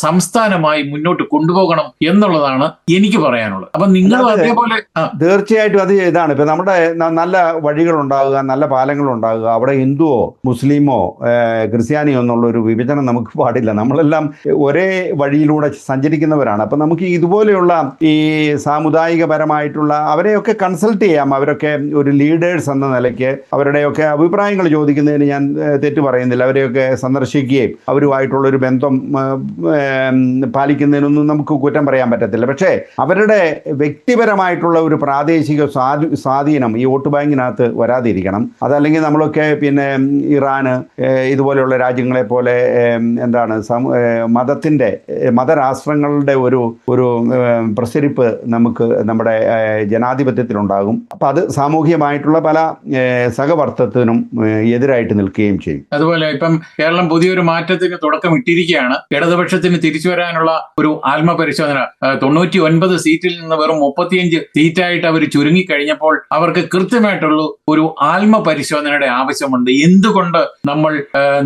സംസ്ഥാനമായി മുന്നോട്ട് കൊണ്ടുപോകണം എന്നുള്ളതാണ് എനിക്ക് പറയാനുള്ളത്. അപ്പൊ നിങ്ങൾ അതേപോലെ തീർച്ചയായിട്ടും അത് ഇതാണ്. ഇപ്പൊ നമ്മുടെ നല്ല വഴികൾ ഉണ്ടാകുക, നല്ല പാലങ്ങൾ ഉണ്ടാകുക, അവിടെ ഹിന്ദുവോ മുസ്ലിമോ ക്രിസ്ത്യാനിയോ എന്നുള്ള ഒരു വിഭജനം നമുക്ക് പാടില്ല. നമ്മളെല്ലാം ഒരേ വഴിയിലൂടെ സഞ്ചരിക്കുന്നവരാണ്. അപ്പൊ നമുക്ക് ഇതുപോലെയുള്ള ഈ സാമുദായികപരമായിട്ടുള്ള അവരെയൊക്കെ കൺസൾട്ട് ചെയ്യാം. അവരൊക്കെ ഒരു ലീഡേഴ്സ് എന്ന നിലയ്ക്ക് അവരുടെയൊക്കെ അഭിപ്രായങ്ങൾ ചോദിക്കുന്നതിന് ഞാൻ തെറ്റ് പറയുന്നില്ല. അവരെയൊക്കെ സന്ദർശിക്കുകയും അവരുമായിട്ടുള്ളൊരു ബന്ധം പാലിക്കുന്നതിനൊന്നും നമുക്ക് കുറ്റം പറയാൻ പറ്റത്തില്ല. പക്ഷേ അവരുടെ വ്യക്തിപരമായിട്ടുള്ള ഒരു പ്രാദേശിക സ്വാധീനം ഈ വോട്ട് ബാങ്കിനകത്ത് വരാതിരിക്കണം. അതല്ലെങ്കിൽ നമ്മളൊക്കെ പിന്നെ ഇറാന് ഇതുപോലെയുള്ള രാജ്യങ്ങളെ പോലെ എന്താണ് മതരാഷ്ട്രങ്ങളുടെ ഒരു പ്രസരിപ്പ് നമുക്ക് നമ്മുടെ ജനാധിപത്യത്തിലുണ്ടാകും. അപ്പം അത് സാമൂഹികമായിട്ടുള്ള പല സഹവർത്തത്തിനും എതിരായിട്ട് നിൽക്കുകയും ചെയ്യും. അതുപോലെ ഇപ്പം കേരളം പുതിയൊരു മാറ്റത്തിന് തുടക്കം ഇട്ടിരിക്കുകയാണ്. ഇടതുപക്ഷത്തിന് തിരിച്ചു വരാനുള്ള ഒരു ആത്മപരിശോധന. 99 സീറ്റിൽ നിന്ന് വെറും 35 സീറ്റായിട്ട് അവർ ചുരുങ്ങിക്കഴിഞ്ഞപ്പോൾ അവർക്ക് കൃത്യമായിട്ടുള്ള ഒരു ആത്മപരിശോധനയുടെ ആവശ്യമുണ്ട്. എന്തുകൊണ്ട് നമ്മൾ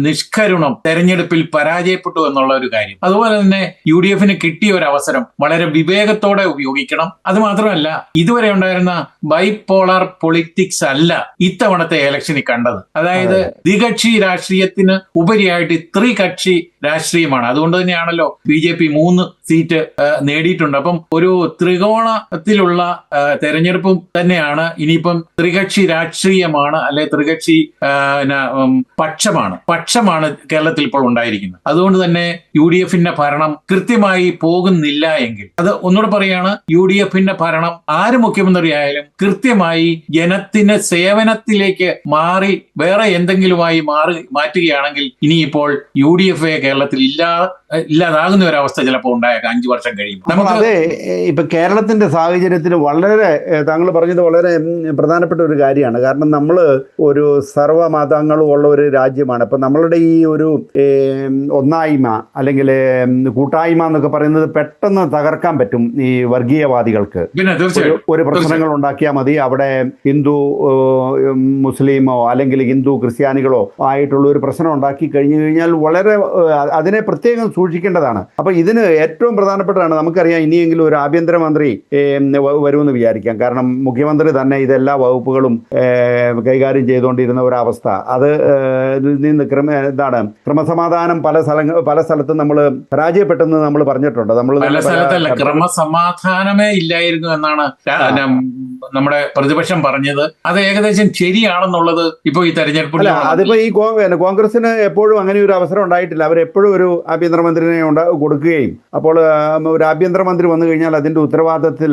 നിഷ്കരുണം തെരഞ്ഞെടുപ്പിൽ പരാജയപ്പെട്ടു എന്നുള്ള ഒരു കാര്യം. അതുപോലെ തന്നെ UDF-ന് കിട്ടിയ ഒരു അവസരം വളരെ വിവേകത്തോടെ ഉപയോഗിക്കണം. അത് മാത്രമല്ല, ഇതുവരെ ഉണ്ടായിരുന്ന ബൈപോളാർ പൊളിറ്റിക്സ് അല്ല ഇത്തവണത്തെ ഇലക്ഷനിൽ കണ്ടത്. അതായത് ദ്വികക്ഷി രാഷ്ട്രീയത്തിന് ഉപരിയായിട്ട് ത്രികക്ഷി രാഷ്ട്രീയമാണ്. അതുകൊണ്ട് തന്നെയാണല്ലോ BJP 3 സീറ്റ് നേടിയിട്ടുണ്ട്. അപ്പം ഒരു ത്രികോണത്തിലുള്ള തെരഞ്ഞെടുപ്പും തന്നെയാണ്. ഇനിയിപ്പം ത്രികക്ഷി രാഷ്ട്രീയമാണ്, അല്ലെ ത്രികക്ഷി പക്ഷമാണ് കേരളത്തിൽ ഇപ്പോൾ ഉണ്ടായിരിക്കുന്നത്. അതുകൊണ്ട് തന്നെ UDF-ന്റെ ഭരണം കൃത്യമായി പോകുന്നില്ല എങ്കിൽ, അത് ഒന്നുകൂടെ പറയാണ്, UDF-ന്റെ ഭരണം ആര് മുഖ്യമന്ത്രിയായാലും കൃത്യമായി ജനത്തിന് സേവനത്തിലേക്ക് മാറി വേറെ എന്തെങ്കിലുമായി മാറ്റുകയാണെങ്കിൽ ഇനിയിപ്പോൾ UDF കേരളത്തിൽ ഇല്ലാതാകുന്ന ഒരു അവസ്ഥ ചിലപ്പോൾ ഉണ്ടായേക്കാം 5 വർഷം കഴിയുമ്പോൾ. അതെ, ഇപ്പൊ കേരളത്തിന്റെ സാഹചര്യത്തിൽ വളരെ താങ്കൾ പറഞ്ഞത് വളരെ പ്രധാനപ്പെട്ട ഒരു കാര്യമാണ്. കാരണം നമ്മൾ ഒരു സർവ്വമതങ്ങളും ഉള്ള ഒരു രാജ്യമാണ്. അപ്പൊ നമ്മളുടെ ഈ ഒരു ഒന്നായ്മ അല്ലെങ്കിൽ കൂട്ടായ്മ എന്നൊക്കെ പറയുന്നത് പെട്ടെന്ന് തകർക്കാൻ പറ്റും ഈ വർഗീയവാദികൾക്ക്. ഒരു പ്രശ്നങ്ങൾ ഉണ്ടാക്കിയാൽ മതി, അവിടെ ഹിന്ദു മുസ്ലിമോ അല്ലെങ്കിൽ ഹിന്ദു ക്രിസ്ത്യാനികളോ ആയിട്ടുള്ള ഒരു പ്രശ്നം ഉണ്ടാക്കി കഴിഞ്ഞു കഴിഞ്ഞാൽ വളരെ അതിനെ പ്രത്യേകം സൂക്ഷിക്കേണ്ടതാണ്. അപ്പൊ ഇതിന് ഏറ്റവും പ്രധാനപ്പെട്ടതാണ്, നമുക്കറിയാം ഇനിയെങ്കിലും ഒരു ആഭ്യന്തരമന്ത്രി വരുമെന്ന് വിചാരിക്കാം. കാരണം മുഖ്യമന്ത്രി തന്നെ ഇതെല്ലാ വകുപ്പുകളും കൈകാര്യം ചെയ്തുകൊണ്ടിരുന്ന ഒരവസ്ഥ, അത് നിന്ന് ക്രമസമാധാനം പല സ്ഥലത്തും നമ്മൾ പരാജയപ്പെട്ടെന്ന് നമ്മൾ പറഞ്ഞിട്ടുണ്ട്. ക്രമസമാധാനമേ ഇല്ലായിരുന്നു എന്നാണ് നമ്മുടെ പ്രതിപക്ഷം പറഞ്ഞത്. അത് ഏകദേശം ശരിയാണെന്നുള്ളത് ഇപ്പോൾ ഈ തെരഞ്ഞെടുപ്പിൽ അതിപ്പോ ഈ കോൺഗ്രസിന് എപ്പോഴും അങ്ങനെ ഒരു അവസരം ഉണ്ടായിട്ടില്ല. അവരെപ്പോഴും ഒരു ആഭ്യന്തരമന്ത്രി ആഭ്യന്തരമന്ത്രിനെ കൊടുക്കുകയും അപ്പോൾ ഒരു ആഭ്യന്തരമന്ത്രി വന്നു കഴിഞ്ഞാൽ അതിൻ്റെ ഉത്തരവാദിത്തത്തിൽ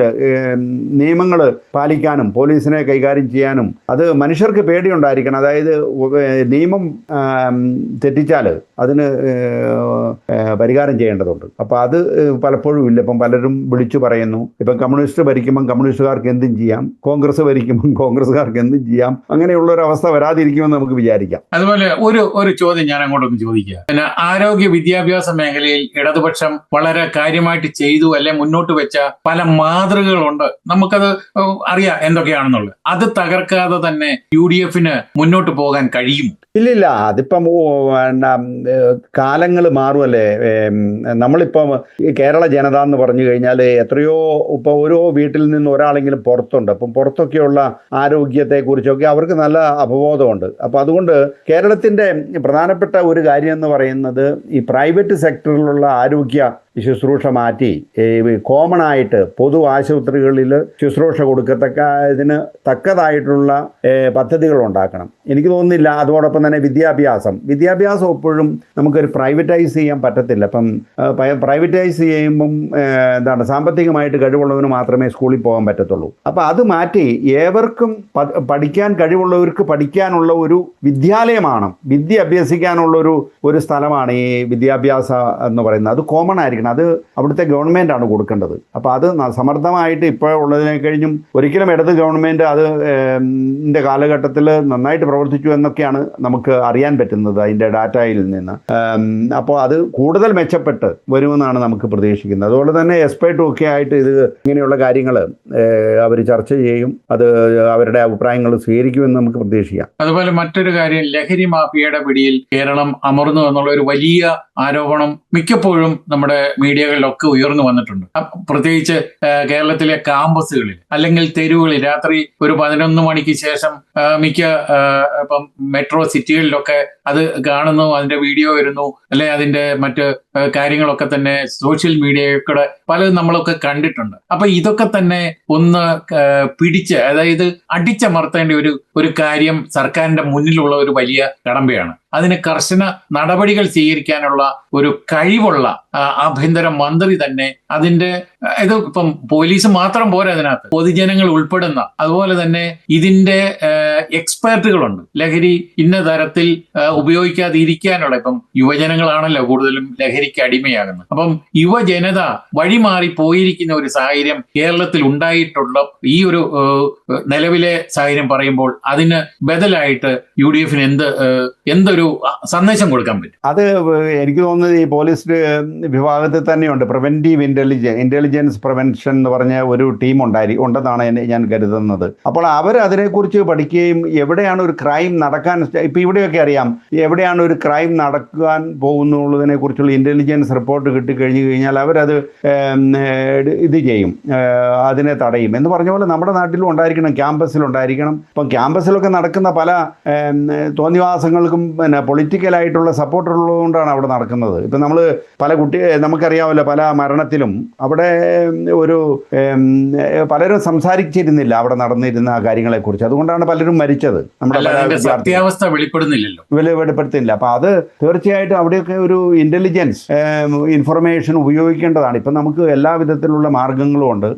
നിയമങ്ങൾ പാലിക്കാനും പോലീസിനെ കൈകാര്യം ചെയ്യാനും അത് മനുഷ്യർക്ക് പേടിയുണ്ടായിരിക്കണം. അതായത് നിയമം തെറ്റിച്ചാൽ അതിന് പരിഹാരം ചെയ്യേണ്ടതുണ്ട്. അപ്പോൾ അത് പലപ്പോഴും ഇല്ല. ഇപ്പം പലരും വിളിച്ചു പറയുന്നു, ഇപ്പം കമ്മ്യൂണിസ്റ്റ് ഭരിക്കുമ്പം കമ്മ്യൂണിസ്റ്റുകാർക്ക് എന്തും ചെയ്യാം, കോൺഗ്രസ് ഭരിക്കുമ്പം കോൺഗ്രസ്സുകാർക്ക് എന്തും ചെയ്യാം, അങ്ങനെയുള്ള ഒരു അവസ്ഥ വരാതിരിക്കുമെന്ന് നമുക്ക് വിചാരിക്കാം. അതുപോലെ ഒരു ചോദ്യം ഞാൻ അങ്ങോട്ടൊന്ന് ചോദിക്കുക. പിന്നെ ആരോഗ്യ വിദ്യാഭ്യാസ മേഖലയിൽ ഇടതുപക്ഷം വളരെ കാര്യമായിട്ട് ചെയ്തു അല്ലെ മുന്നോട്ട് വെച്ച പല മാതൃകകളുണ്ട്. നമുക്കത് അറിയാം എന്തൊക്കെയാണെന്നുള്ളത്. അത് തകർക്കാതെ തന്നെ UDFന് മുന്നോട്ട് പോകാൻ കഴിയും? ഇല്ലില്ല, അതിപ്പം കാലങ്ങൾ മാറുമല്ലേ. നമ്മളിപ്പം കേരള ജനത എന്ന് പറഞ്ഞു കഴിഞ്ഞാൽ എത്രയോ ഇപ്പോൾ ഓരോ വീട്ടിൽ നിന്ന് ഒരാളെങ്കിലും പുറത്തുണ്ട്. അപ്പം പുറത്തൊക്കെയുള്ള ആരോഗ്യത്തെക്കുറിച്ചൊക്കെ അവർക്ക് നല്ല അവബോധമുണ്ട്. അപ്പോൾ അതുകൊണ്ട് കേരളത്തിൻ്റെ പ്രധാനപ്പെട്ട ഒരു കാര്യം എന്ന് പറയുന്നത് ഈ പ്രൈവറ്റ് സെക്ടറിലുള്ള ആരോഗ്യ ശുശ്രൂഷ മാറ്റി കോമൺ ആയിട്ട് പൊതു ആശുപത്രികളിൽ ശുശ്രൂഷ കൊടുക്കത്തക്ക തക്കതായിട്ടുള്ള പദ്ധതികൾ ഉണ്ടാക്കണം. എനിക്ക് തോന്നുന്നില്ല. അതോടൊപ്പം തന്നെ വിദ്യാഭ്യാസം എപ്പോഴും നമുക്കൊരു പ്രൈവറ്റൈസ് ചെയ്യാൻ പറ്റത്തില്ല. അപ്പം പ്രൈവറ്റൈസ് ചെയ്യുമ്പം സാമ്പത്തികമായിട്ട് കഴിവുള്ളവന് മാത്രമേ സ്കൂളിൽ പോകാൻ പറ്റത്തുള്ളൂ. അപ്പോൾ അത് മാറ്റി ഏവർക്കും പഠിക്കാൻ കഴിവുള്ളവർക്ക് പഠിക്കാനുള്ള ഒരു വിദ്യാലയമാണ്, വിദ്യ അഭ്യസിക്കാനുള്ള ഒരു സ്ഥലമാണ് ഈ വിദ്യാഭ്യാസം എന്ന് പറയുന്നത്. അത് കോമൺ ആയിരിക്കും. അത് അവിടുത്തെ ഗവൺമെൻറ് ആണ് കൊടുക്കേണ്ടത്. അപ്പോൾ അത് സമർത്ഥമായിട്ട് ഇപ്പോൾ ഉള്ളതിനെ കഴിഞ്ഞും ഒരിക്കലും ഇടത് ഗവൺമെൻറ് അതിൻ്റെ കാലഘട്ടത്തിൽ നന്നായിട്ട് പ്രവർത്തിച്ചു എന്നൊക്കെയാണ് നമുക്ക് അറിയാൻ പറ്റുന്നത് അതിൻ്റെ ഡാറ്റയിൽ നിന്ന്. അപ്പോൾ അത് കൂടുതൽ മെച്ചപ്പെട്ട് വരുമെന്നാണ് നമുക്ക് പ്രതീക്ഷിക്കുന്നത്. അതുപോലെ തന്നെ എക്സ്പേർട്ടും ഒക്കെ ആയിട്ട് ഇത് ഇങ്ങനെയുള്ള കാര്യങ്ങൾ അവർ ചർച്ച ചെയ്യും, അത് അവരുടെ അഭിപ്രായങ്ങൾ സ്വീകരിക്കുമെന്ന് നമുക്ക് പ്രതീക്ഷിക്കാം. അതുപോലെ മറ്റൊരു കാര്യം, ലഹരി മാഫിയയുടെ പിടിയിൽ കേരളം അമർന്നു എന്നുള്ള ഒരു വലിയ ആരോപണം മിക്കപ്പോഴും നമ്മുടെ മീഡിയകളിലൊക്കെ ഉയർന്നു വന്നിട്ടുണ്ട്. പ്രത്യേകിച്ച് കേരളത്തിലെ ക്യാമ്പസുകളിൽ അല്ലെങ്കിൽ തെരുവുകളിൽ രാത്രി ഒരു 11 മണിക്ക് ശേഷം മിക്ക ഇപ്പം മെട്രോ സിറ്റികളിലൊക്കെ അത് കാണുന്നു, അതിന്റെ വീഡിയോ വരുന്നു, അല്ലെ അതിന്റെ മറ്റ് കാര്യങ്ങളൊക്കെ തന്നെ സോഷ്യൽ മീഡിയയുടെ പലതും നമ്മളൊക്കെ കണ്ടിട്ടുണ്ട്. അപ്പൊ ഇതൊക്കെ തന്നെ ഒന്ന് പിടിച്ച്, അതായത് അടിച്ചമർത്തേണ്ട ഒരു കാര്യം സർക്കാരിന്റെ മുന്നിലുള്ള ഒരു വലിയ കടമ്പയാണ്. അതിന് കർശന നടപടികൾ സ്വീകരിക്കാനുള്ള ഒരു കഴിവുള്ള ആഭ്യന്തര മന്ത്രി തന്നെ അതിന്റെ ഇത് ഇപ്പം പോലീസ് മാത്രം പോരാ, അതിനകത്ത് പൊതുജനങ്ങൾ ഉൾപ്പെടുന്ന അതുപോലെ തന്നെ ഇതിന്റെ എക്സ്പേർട്ടുകളുണ്ട്. ലഹരി ഇന്ന തരത്തിൽ ഉപയോഗിക്കാതിരിക്കാനുള്ള, ഇപ്പം യുവജനങ്ങളാണല്ലോ കൂടുതലും ലഹരിക്ക് അടിമയാകുന്നത്. അപ്പം യുവജനത വഴിമാറി പോയിരിക്കുന്ന ഒരു സാഹചര്യം കേരളത്തിൽ ഉണ്ടായിട്ടുള്ള ഈ ഒരു നിലവിലെ സാഹചര്യം പറയുമ്പോൾ അതിന് ബദലായിട്ട് UDFന് എന്തൊരു സന്ദേശം കൊടുക്കാൻ പറ്റും? അത് എനിക്ക് തോന്നുന്നത് ഈ പോലീസ് വിഭാഗത്തിൽ തന്നെയുണ്ട് പ്രിവെന്റീവ് ഇന്റലിജൻസ് പ്രിവെൻഷൻ എന്ന് പറഞ്ഞ ഒരു ടീം ഉണ്ടെന്നാണ് ഞാൻ കരുതുന്നത്. അപ്പോൾ അവർ അതിനെക്കുറിച്ച് പഠിക്കുകയും എവിടെയാണ് ഒരു ക്രൈം നടക്കാൻ, ഇപ്പം ഇവിടെയൊക്കെ അറിയാം എവിടെയാണ് ഒരു ക്രൈം നടക്കാൻ പോകുന്നുള്ളതിനെ കുറിച്ചുള്ള ഇന്റലിജൻസ് റിപ്പോർട്ട് കിട്ടിക്കഴിഞ്ഞു കഴിഞ്ഞാൽ അവരത് ഇത് ചെയ്യും, അതിനെ തടയും എന്ന് പറഞ്ഞ പോലെ നമ്മുടെ നാട്ടിലും ഉണ്ടായിരിക്കണം, ക്യാമ്പസിലുണ്ടായിരിക്കണം. ഇപ്പം ക്യാമ്പസിലൊക്കെ നടക്കുന്ന പല തോന്നിവാസങ്ങൾക്കും പൊളിറ്റിക്കലായിട്ടുള്ള സപ്പോർട്ട് ഉള്ളതുകൊണ്ടാണ് അവിടെ നടക്കുന്നത്. ഇപ്പം നമ്മൾ നമുക്കറിയാമല്ലോ പല മരണത്തിലും അവിടെ ഒരു പലരും സംസാരിച്ചിരുന്നില്ല അവിടെ നടന്നിരുന്ന കാര്യങ്ങളെക്കുറിച്ച്. അതുകൊണ്ടാണ് പലരും മരിച്ചത്. നമ്മുടെ സത്യാവസ്ഥ വെളിപ്പെടുത്തുന്നില്ല. അപ്പം അത് തീർച്ചയായിട്ടും അവിടെയൊക്കെ ഒരു ഇന്റലിജൻസ് ഇൻഫർമേഷൻ ഉപയോഗിക്കേണ്ടതാണ്. ഇപ്പം നമുക്ക് എല്ലാ വിധത്തിലുള്ള മാർഗങ്ങളും ഉണ്ട്.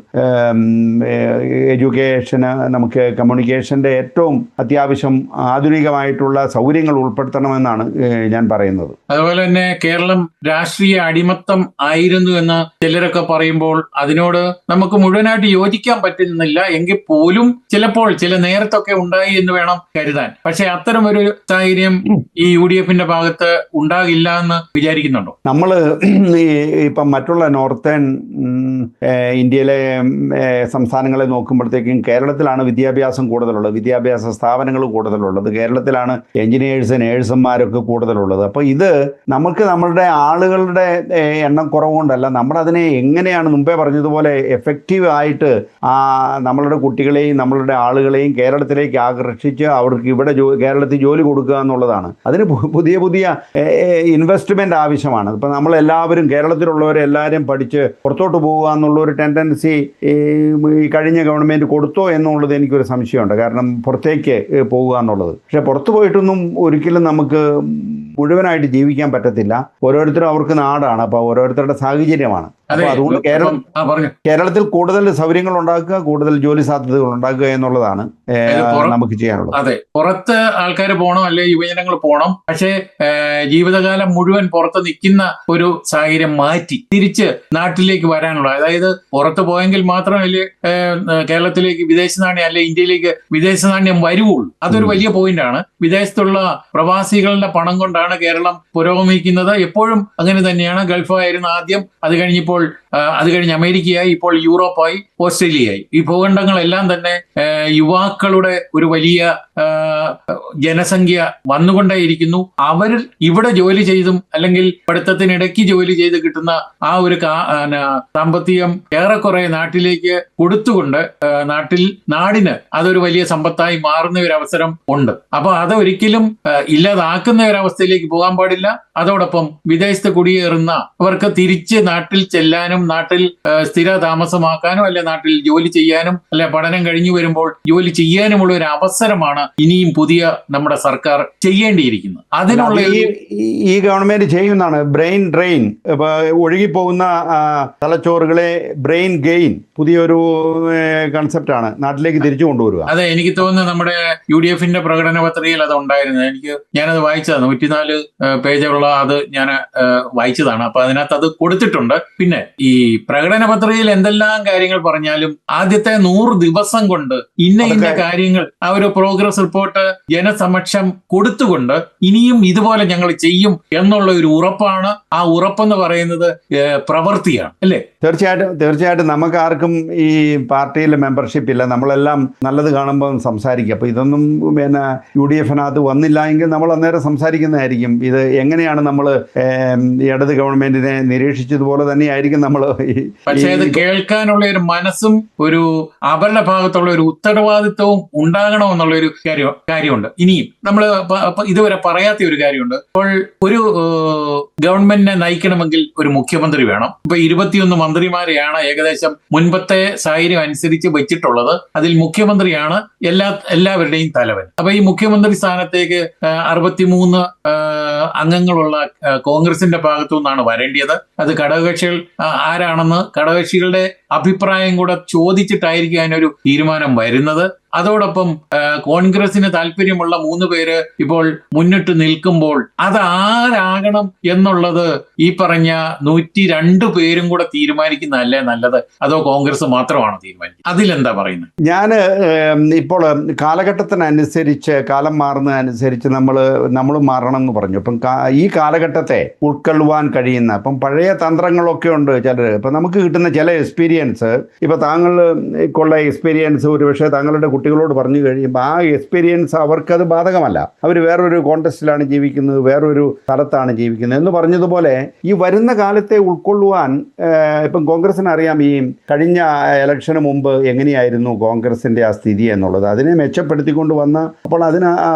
എഡ്യൂക്കേഷന്, നമുക്ക് കമ്മ്യൂണിക്കേഷൻ്റെ ഏറ്റവും അത്യാവശ്യം ആധുനികമായിട്ടുള്ള സൗകര്യങ്ങൾ ഉൾപ്പെടുത്തണമെന്നാണ് ഞാൻ പറയുന്നത്. അതുപോലെ തന്നെ കേരളം രാഷ്ട്രീയ അടിമത്തം ആയിരുന്നു എന്ന് ചിലരൊക്കെ പറയുമ്പോൾ അതിനോട് നമുക്ക് മുഴുവനായിട്ട് യോജിക്കാൻ പറ്റുന്നില്ല. എങ്കിൽ പോലും ചിലപ്പോൾ ചില നേരത്തൊക്കെ ഉണ്ടായി എന്ന് വേണം കരുതാൻ. പക്ഷെ അത്തരം ഒരു സാഹചര്യം ഈ UDFന്റെ ഭാഗത്ത് ഉണ്ടാകില്ല എന്ന് വിചാരിക്കുന്നുണ്ടോ? നമ്മൾ ഇപ്പം മറ്റുള്ള നോർത്തേൺ ഇന്ത്യയിലെ സംസ്ഥാനങ്ങളെ നോക്കുമ്പോഴത്തേക്കും കേരളത്തിലാണ് വിദ്യാഭ്യാസം കൂടുതലുള്ളത്, വിദ്യാഭ്യാസ സ്ഥാപനങ്ങൾ കൂടുതലുള്ളത്. കേരളത്തിലാണ് എഞ്ചിനീയേഴ്സ്, നേഴ്സുമാരൊക്കെ കൂടുതലുള്ളത്. അപ്പോൾ ഇത് നമുക്ക് നമ്മളുടെ ആളുകളുടെ എണ്ണം കുറവുകൊണ്ടല്ല, നമ്മളതിനെ എങ്ങനെയാണ് മുമ്പേ പറഞ്ഞതുപോലെ എഫക്റ്റീവ് ആയിട്ട് നമ്മളുടെ കുട്ടികളെയും നമ്മളുടെ ആളുകളെയും കേരളത്തിലേക്ക് ആകർഷിച്ച് അവർക്ക് ഇവിടെ കേരളത്തിൽ ജോലി കൊടുക്കുക എന്നുള്ളതാണ്. അതിന് പുതിയ പുതിയ ഇൻവെസ്റ്റ്മെൻറ്റ് ആവശ്യമാണ്. ഇപ്പം നമ്മളെല്ലാവരും കേരളത്തിലുള്ളവരെല്ലാവരും പഠിച്ച് പുറത്തോട്ട് പോകുക എന്നുള്ളൊരു ടെൻഡൻസി ഈ കഴിഞ്ഞ ഗവൺമെൻറ് കൊടുത്തോ എന്നുള്ളത് എനിക്കൊരു സംശയമുണ്ട്. കാരണം പുറത്തേക്ക് പോകുക എന്നുള്ളത്. പക്ഷേ പുറത്തു പോയിട്ടൊന്നും ഒരിക്കലും നമുക്ക് മുഴുവനായിട്ട് ജീവിക്കാൻ പറ്റത്തില്ല. ഓരോരുത്തരും അവർക്ക് നാടാണ്, അപ്പോൾ ഓരോരുത്തരുടെ സാഹചര്യമാണ്. അപ്പോൾ അതുകൊണ്ട് കേരളത്തിൽ കൂടുതൽ സൗകര്യങ്ങൾ ഉണ്ടാക്കുക, കൂടുതൽ ജോലി സാധ്യതകൾ ഉണ്ടാക്കുക എന്നുള്ളതാണ് നമുക്ക് ചെയ്യാനുള്ളത്. അതെ, പുറത്ത് ആൾക്കാർ പോകണം, അല്ലെ യുവജനങ്ങൾ പോകണം. പക്ഷേ ജീവിതകാലം മുഴുവൻ പുറത്ത് നിൽക്കുന്ന ഒരു സാഹചര്യം മാറ്റി തിരിച്ച് നാട്ടിലേക്ക് വരാനുള്ള, അതായത് പുറത്ത് പോയെങ്കിൽ മാത്രമല്ലേ കേരളത്തിലേക്ക് വിദേശ നാണ്യം അല്ലെ ഇന്ത്യയിലേക്ക് വിദേശ നാണ്യം വരുവുള്ളൂ. അതൊരു വലിയ പോയിന്റാണ്. വിദേശത്തുള്ള പ്രവാസികളുടെ പണം കൊണ്ടാണ് കേരളം പുരോഗമിക്കുന്നത്. എപ്പോഴും അങ്ങനെ തന്നെയാണ്. ഗൾഫായിരുന്നു ആദ്യം, അത് കഴിഞ്ഞ് അമേരിക്കയായി, ഇപ്പോൾ യൂറോപ്പായി, ഓസ്ട്രേലിയയായി. ഈ ഭൂഖണ്ഡങ്ങളെല്ലാം തന്നെ യുവാക്കളുടെ ഒരു വലിയ ജനസംഖ്യ വന്നുകൊണ്ടേയിരിക്കുന്നു. അവർ ഇവിടെ ജോലി ചെയ്തും അല്ലെങ്കിൽ പഠിത്തത്തിനിടയ്ക്ക് ജോലി ചെയ്ത് കിട്ടുന്ന ആ ഒരു സാമ്പത്തികം ഏറെക്കുറെ നാട്ടിലേക്ക് കൊടുത്തുകൊണ്ട് നാടിന് അതൊരു വലിയ സമ്പത്തായി മാറുന്ന ഒരു അവസരം ഉണ്ട്. അപ്പൊ അത് ഒരിക്കലും ഇല്ലാതാക്കുന്ന ഒരവസ്ഥയിലേക്ക് പോകാൻ പാടില്ല. അതോടൊപ്പം വിദേശത്ത് കുടിയേറുന്ന അവർക്ക് തിരിച്ച് നാട്ടിൽ ചെല്ലാനും നാട്ടിൽ സ്ഥിര താമസമാക്കാനും അല്ലെ നാട്ടിൽ ജോലി ചെയ്യാനും അല്ലെ പഠനം കഴിഞ്ഞു വരുമ്പോൾ ജോലി ചെയ്യാനുമുള്ള ഒരു അവസരമാണ് ഇനിയും പുതിയ നമ്മുടെ സർക്കാർ ചെയ്യേണ്ടിയിരിക്കുന്നത്. അതിനുള്ള ഈ ഗവൺമെന്റ് ചെയ്യുന്നതാണ് ബ്രെയിൻ ഡ്രെയിൻ. ഒഴുകിപ്പോകുന്ന തലച്ചോറുകളെ ബ്രെയിൻ ഗെയിൻ, പുതിയൊരു കൺസെപ്റ്റാണ് നാട്ടിലേക്ക് തിരിച്ചു കൊണ്ടുവരിക. അതെ, എനിക്ക് തോന്നുന്നു നമ്മുടെ UDF-ന്റെ പ്രകടന പത്രികയിൽ അത് ഉണ്ടായിരുന്നത്. ഞാനത് വായിച്ചതാണ്. 104 പേജുള്ള അത് ഞാൻ വായിച്ചതാണ്. അപ്പൊ അതിനകത്ത് അത് കൊടുത്തിട്ടുണ്ട്. പിന്നെ ഈ പ്രകടന പത്രികയിൽ എന്തെല്ലാം കാര്യങ്ങൾ പറഞ്ഞാലും ആദ്യത്തെ 100 ദിവസം കൊണ്ട് ഇന്ന കാര്യങ്ങൾ ആ ഒരു പ്രോഗ്രസ് റിപ്പോർട്ട് ജനസമക്ഷം കൊടുത്തുകൊണ്ട് ഇനിയും ഇതുപോലെ ഞങ്ങൾ ചെയ്യും എന്നുള്ള ഒരു ഉറപ്പാണ്. ആ ഉറപ്പെന്ന് പറയുന്നത് പ്രവൃത്തിയാണ്, അല്ലേ? തീർച്ചയായിട്ടും നമുക്ക് ആർക്കും ഈ പാർട്ടിയിൽ മെമ്പർഷിപ്പ് ഇല്ല. നമ്മളെല്ലാം നല്ലത് കാണുമ്പോൾ സംസാരിക്കും. അപ്പൊ ഇതൊന്നും UDF-നകത്ത് വന്നില്ല എങ്കിൽ നമ്മൾ അന്നേരം സംസാരിക്കുന്നതായിരിക്കും. ഇത് എങ്ങനെയാണ് നമ്മൾ ഇടത് ഗവൺമെന്റിനെ നിരീക്ഷിച്ചതുപോലെ തന്നെയായിരിക്കും നമ്മൾ. പക്ഷേ അത് കേൾക്കാനുള്ള ഒരു മനസ്സും ഒരു അവരുടെ ഭാഗത്തുള്ള ഒരു ഉത്തരവാദിത്വവും ഉണ്ടാകണമെന്നുള്ള ഒരു കാര്യമുണ്ട്. ഇനിയും നമ്മൾ ഇതുവരെ പറയാത്ത ഒരു കാര്യമുണ്ട്. ഇപ്പോൾ ഒരു ഗവൺമെന്റിനെ നയിക്കണമെങ്കിൽ ഒരു മുഖ്യമന്ത്രി വേണം. ഇപ്പൊ 21 മന്ത്രിമാരെയാണ് ഏകദേശം മുൻപത്തെ സാഹചര്യം അനുസരിച്ച് വെച്ചിട്ടുള്ളത്. അതിൽ മുഖ്യമന്ത്രിയാണ് എല്ലാവരുടെയും തലവൻ. അപ്പൊ ഈ മുഖ്യമന്ത്രി സ്ഥാനത്തേക്ക് 63 അംഗങ്ങളുള്ള കോൺഗ്രസിന്റെ ഭാഗത്തു നിന്നാണ് വരേണ്ടത്. അത് ഘടകകക്ഷികൾ ആരാണെന്ന് ഘടകകക്ഷികളുടെ അഭിപ്രായം കൂടെ ചോദിച്ചിട്ടായിരിക്കും അതിനൊരു തീരുമാനം വരുന്നത്. അതോടൊപ്പം കോൺഗ്രസിന് താല്പര്യമുള്ള 3 പേര് ഇപ്പോൾ മുന്നിട്ട് നിൽക്കുമ്പോൾ അത് ആരാകണം എന്നുള്ളത് ഈ പറഞ്ഞ 102 പേരും കൂടെ തീരുമാനിക്കുന്നതല്ലേ നല്ലത്, അതോ കോൺഗ്രസ് മാത്രമാണ് തീരുമാനിക്കുന്നത്? അതിലെന്താ പറയുന്നത്? ഞാൻ ഇപ്പോൾ കാലഘട്ടത്തിനനുസരിച്ച്, കാലം മാറുന്നതനുസരിച്ച് നമ്മൾ മാറണം എന്ന് പറഞ്ഞു. അപ്പം ഈ കാലഘട്ടത്തെ ഉൾക്കൊള്ളുവാൻ കഴിയുന്ന, ഇപ്പം പഴയ തന്ത്രങ്ങളൊക്കെ ഉണ്ട് ചിലർ. ഇപ്പം നമുക്ക് കിട്ടുന്ന ചില എക്സ്പീരിയൻസ്, ഇപ്പം താങ്കൾക്കുള്ള എക്സ്പീരിയൻസ് ഒരുപക്ഷെ താങ്കളുടെ കുട്ടികളോട് പറഞ്ഞു കഴിയുമ്പോൾ ആ എക്സ്പീരിയൻസ് അവർക്കത് ബാധകമല്ല. അവർ വേറൊരു കോണ്ടെക്സ്റ്റിലാണ് ജീവിക്കുന്നത്, വേറൊരു സ്ഥലത്താണ് ജീവിക്കുന്നത് എന്ന് പറഞ്ഞതുപോലെ ഈ വരുന്ന കാലത്തെ ഉൾക്കൊള്ളുവാൻ ഇപ്പം കോൺഗ്രസിന് അറിയാം ഈ കഴിഞ്ഞ ഇലക്ഷന് മുമ്പ് എങ്ങനെയായിരുന്നു കോൺഗ്രസിൻ്റെ ആ സ്ഥിതി എന്നുള്ളത്. അതിനെ മെച്ചപ്പെടുത്തിക്കൊണ്ട് വന്ന അപ്പോൾ അതിന്